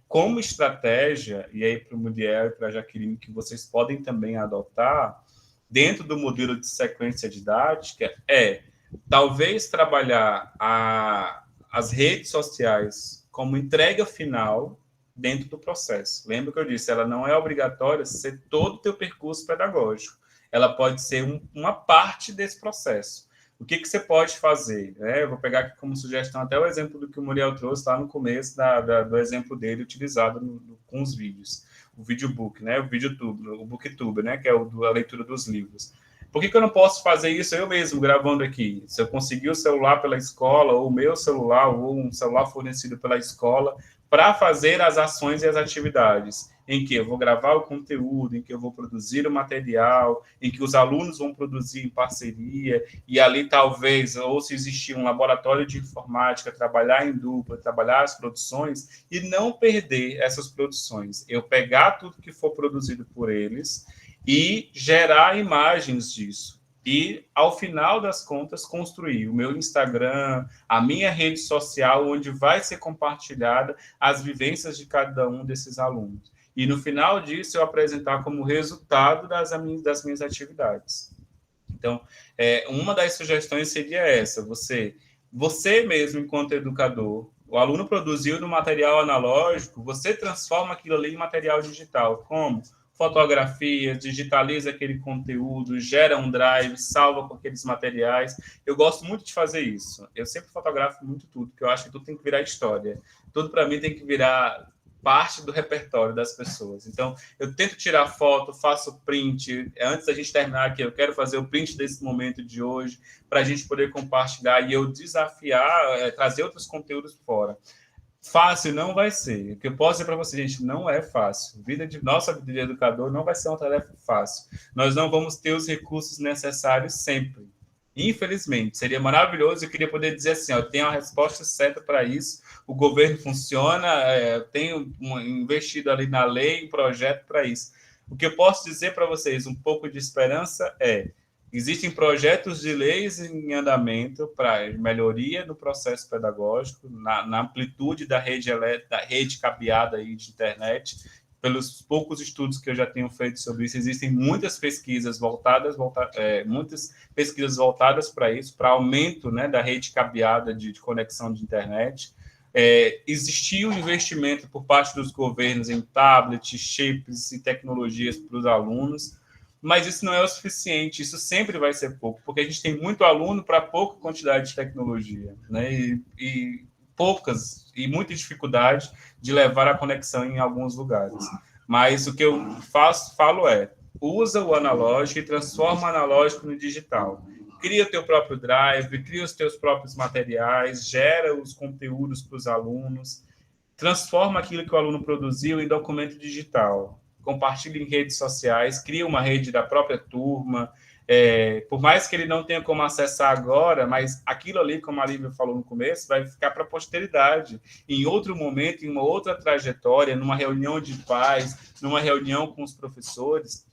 Como estratégia, e aí para o Mudiel e para a Jaqueline, que vocês podem também adotar, dentro do modelo de sequência didática, talvez trabalhar as redes sociais como entrega final dentro do processo. Lembra que eu disse, ela não é obrigatória ser todo o teu percurso pedagógico. Ela pode ser uma parte desse processo. O que você pode fazer? Eu vou pegar aqui como sugestão até o exemplo do que o Muriel trouxe lá no começo do exemplo dele utilizado com os vídeos. O videobook, né? O videotube, o booktube, né? Que é a leitura dos livros. Por que eu não posso fazer isso eu mesmo, gravando aqui? Se eu conseguir o celular pela escola, ou o meu celular, ou um celular fornecido pela escola, para fazer as ações e as atividades, em que eu vou gravar o conteúdo, em que eu vou produzir o material, em que os alunos vão produzir em parceria, e ali talvez, ou se existir um laboratório de informática, trabalhar em dupla, trabalhar as produções, e não perder essas produções. Eu pegar tudo que for produzido por eles e gerar imagens disso. E, ao final das contas, construir o meu Instagram, a minha rede social, onde vai ser compartilhada as vivências de cada um desses alunos. E, no final disso, eu apresentar como resultado das minhas atividades. Então, uma das sugestões seria essa, você mesmo, enquanto educador, o aluno produziu no material analógico, você transforma aquilo ali em material digital. Como? Fotografia, digitaliza aquele conteúdo, gera um drive, salva com aqueles materiais. Eu gosto muito de fazer isso. Eu sempre fotografo muito tudo, porque eu acho que tudo tem que virar história. Tudo, para mim, tem que virar parte do repertório das pessoas. Então, eu tento tirar foto, faço print. Antes da gente terminar aqui, eu quero fazer o print desse momento de hoje, para a gente poder compartilhar e eu desafiar, trazer outros conteúdos fora. Fácil não vai ser. O que eu posso dizer para vocês, gente, não é fácil. Nossa vida de educador não vai ser uma tarefa fácil. Nós não vamos ter os recursos necessários sempre. Infelizmente, seria maravilhoso. Eu queria poder dizer assim, eu tenho a resposta certa para isso, o governo funciona, eu tenho investido ali na lei, um projeto para isso. O que eu posso dizer para vocês, um pouco de esperança existem projetos de leis em andamento para melhoria no processo pedagógico, na amplitude da rede cabeada aí de internet. Pelos poucos estudos que eu já tenho feito sobre isso, existem muitas pesquisas voltadas para isso, para aumento, né, da rede cabeada de conexão de internet. Existia um investimento por parte dos governos em tablets, chips e tecnologias para os alunos, mas isso não é o suficiente, isso sempre vai ser pouco, porque a gente tem muito aluno para pouca quantidade de tecnologia, né? E muita dificuldade de levar a conexão em alguns lugares. Mas o que eu falo usa o analógico e transforma o analógico no digital. Cria o teu próprio drive, cria os teus próprios materiais, gera os conteúdos para os alunos, transforma aquilo que o aluno produziu em documento digital, compartilha em redes sociais, cria uma rede da própria turma, por mais que ele não tenha como acessar agora, mas aquilo ali, como a Lívia falou no começo, vai ficar para a posteridade, em outro momento, em uma outra trajetória, numa reunião de pais, numa reunião com os professores,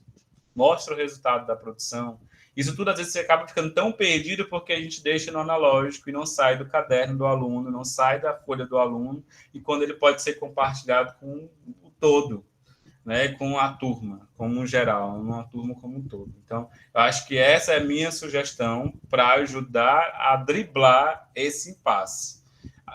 mostra o resultado da produção. Isso tudo, às vezes, você acaba ficando tão perdido porque a gente deixa no analógico e não sai do caderno do aluno, não sai da folha do aluno, e quando ele pode ser compartilhado com o todo. né, com a turma, como um geral, uma turma como um todo. Então, eu acho que essa é a minha sugestão para ajudar a driblar esse impasse.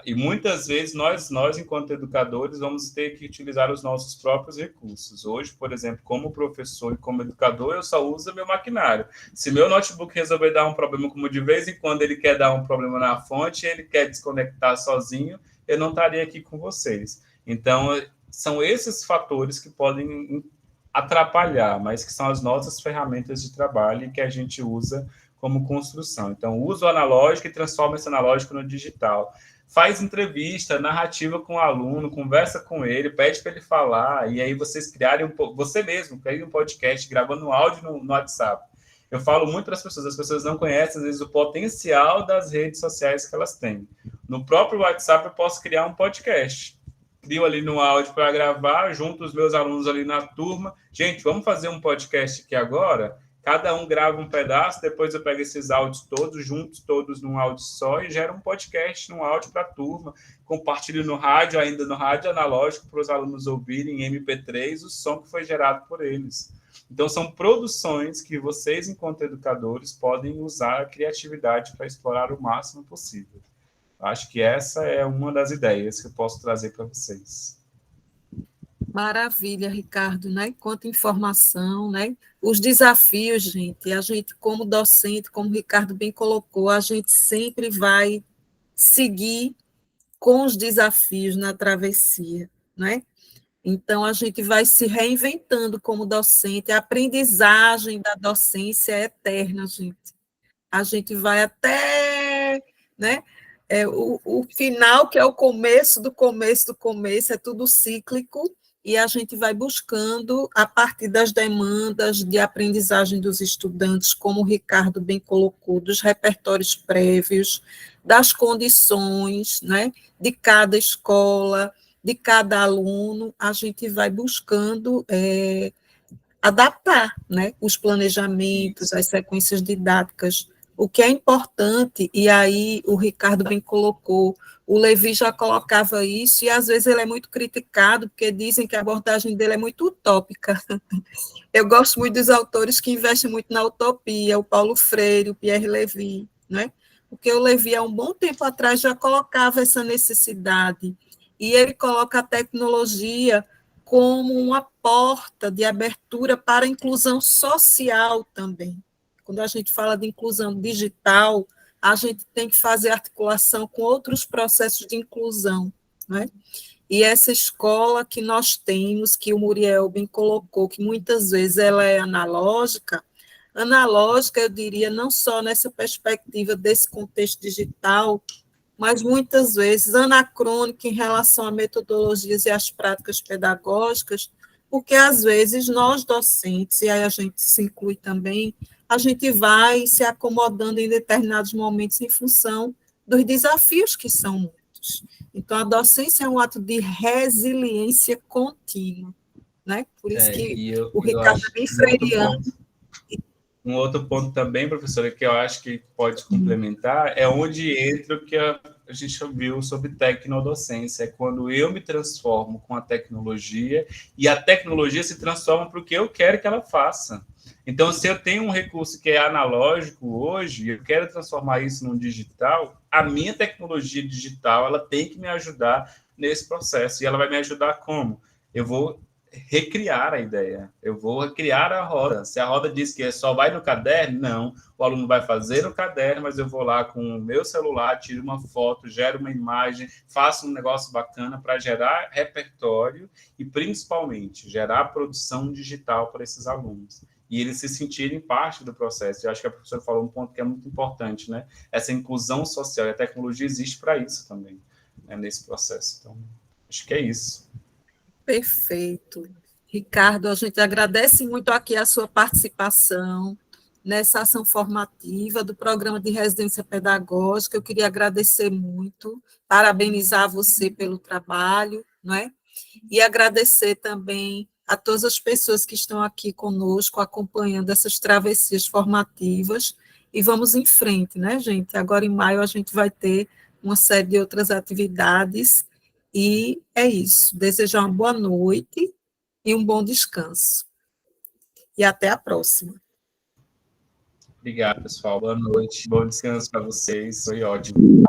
E muitas vezes nós, enquanto educadores, vamos ter que utilizar os nossos próprios recursos. Hoje, por exemplo, como professor e como educador, eu só uso meu maquinário. Se meu notebook resolver dar um problema, como de vez em quando ele quer dar um problema na fonte, ele quer desconectar sozinho, eu não estaria aqui com vocês. Então, são esses fatores que podem atrapalhar, mas que são as nossas ferramentas de trabalho e que a gente usa como construção. Então, usa o analógico e transforma esse analógico no digital. Faz entrevista, narrativa com o aluno, conversa com ele, pede para ele falar, e aí vocês criarem, você mesmo, cria um podcast gravando um áudio no WhatsApp. Eu falo muito para as pessoas não conhecem, às vezes, o potencial das redes sociais que elas têm. No próprio WhatsApp, eu posso criar um podcast. Crio ali no áudio para gravar, junto os meus alunos ali na turma. Gente, vamos fazer um podcast aqui agora? Cada um grava um pedaço, depois eu pego esses áudios todos, juntos todos num áudio só, e gero um podcast num áudio para a turma. Compartilho no rádio, ainda no rádio analógico, para os alunos ouvirem em MP3 o som que foi gerado por eles. Então, são produções que vocês, enquanto educadores, podem usar a criatividade para explorar o máximo possível. Acho que essa é uma das ideias que eu posso trazer para vocês. Maravilha, Ricardo, né? Quanta informação, né? Os desafios, gente, a gente, como docente, como o Ricardo bem colocou, a gente sempre vai seguir com os desafios na travessia, né? Então, a gente vai se reinventando como docente, a aprendizagem da docência é eterna, gente. A gente vai até, né? O final, que é o começo do começo do começo, é tudo cíclico, e a gente vai buscando, a partir das demandas de aprendizagem dos estudantes, como o Ricardo bem colocou, dos repertórios prévios, das condições, né, de cada escola, de cada aluno, a gente vai buscando adaptar, né, os planejamentos, as sequências didáticas. O que é importante, e aí o Ricardo bem colocou, o Levi já colocava isso, e às vezes ele é muito criticado, porque dizem que a abordagem dele é muito utópica. Eu gosto muito dos autores que investem muito na utopia, o Paulo Freire, o Pierre Levy, né? Porque o Levi, há um bom tempo atrás, já colocava essa necessidade, e ele coloca a tecnologia como uma porta de abertura para a inclusão social também. Quando a gente fala de inclusão digital, a gente tem que fazer articulação com outros processos de inclusão, né? E essa escola que nós temos, que o Muriel bem colocou, que muitas vezes ela é analógica, eu diria, não só nessa perspectiva desse contexto digital, mas muitas vezes anacrônica em relação a metodologias e as práticas pedagógicas, porque às vezes nós docentes, e aí a gente se inclui também, a gente vai se acomodando em determinados momentos em função dos desafios que são muitos. Então, a docência é um ato de resiliência contínua, né? Por isso que o Ricardo é bem freiriano. Um outro ponto também, professora, que eu acho que pode complementar, é onde entra o que a gente viu sobre tecnodocência, é quando eu me transformo com a tecnologia e a tecnologia se transforma para o que eu quero que ela faça. Então, se eu tenho um recurso que é analógico hoje, e eu quero transformar isso num digital, a minha tecnologia digital ela tem que me ajudar nesse processo. E ela vai me ajudar como? Eu vou recriar a ideia, eu vou recriar a roda. Se a roda diz que só vai no caderno, não. O aluno vai fazer no caderno, mas eu vou lá com o meu celular, tiro uma foto, gero uma imagem, faço um negócio bacana para gerar repertório e, principalmente, gerar produção digital para esses alunos. E eles se sentirem parte do processo. Eu acho que a professora falou um ponto que é muito importante, né? Essa inclusão social. E a tecnologia existe para isso também, né? Nesse processo. Então, acho que é isso. Perfeito. Ricardo, a gente agradece muito aqui a sua participação nessa ação formativa do programa de residência pedagógica. Eu queria agradecer muito, parabenizar você pelo trabalho, não é? E agradecer também a todas as pessoas que estão aqui conosco, acompanhando essas travessias formativas, e vamos em frente, né, gente? Agora, em maio, a gente vai ter uma série de outras atividades, e é isso. Desejar uma boa noite, e um bom descanso. E até a próxima. Obrigado, pessoal. Boa noite. Bom descanso para vocês. Foi ótimo.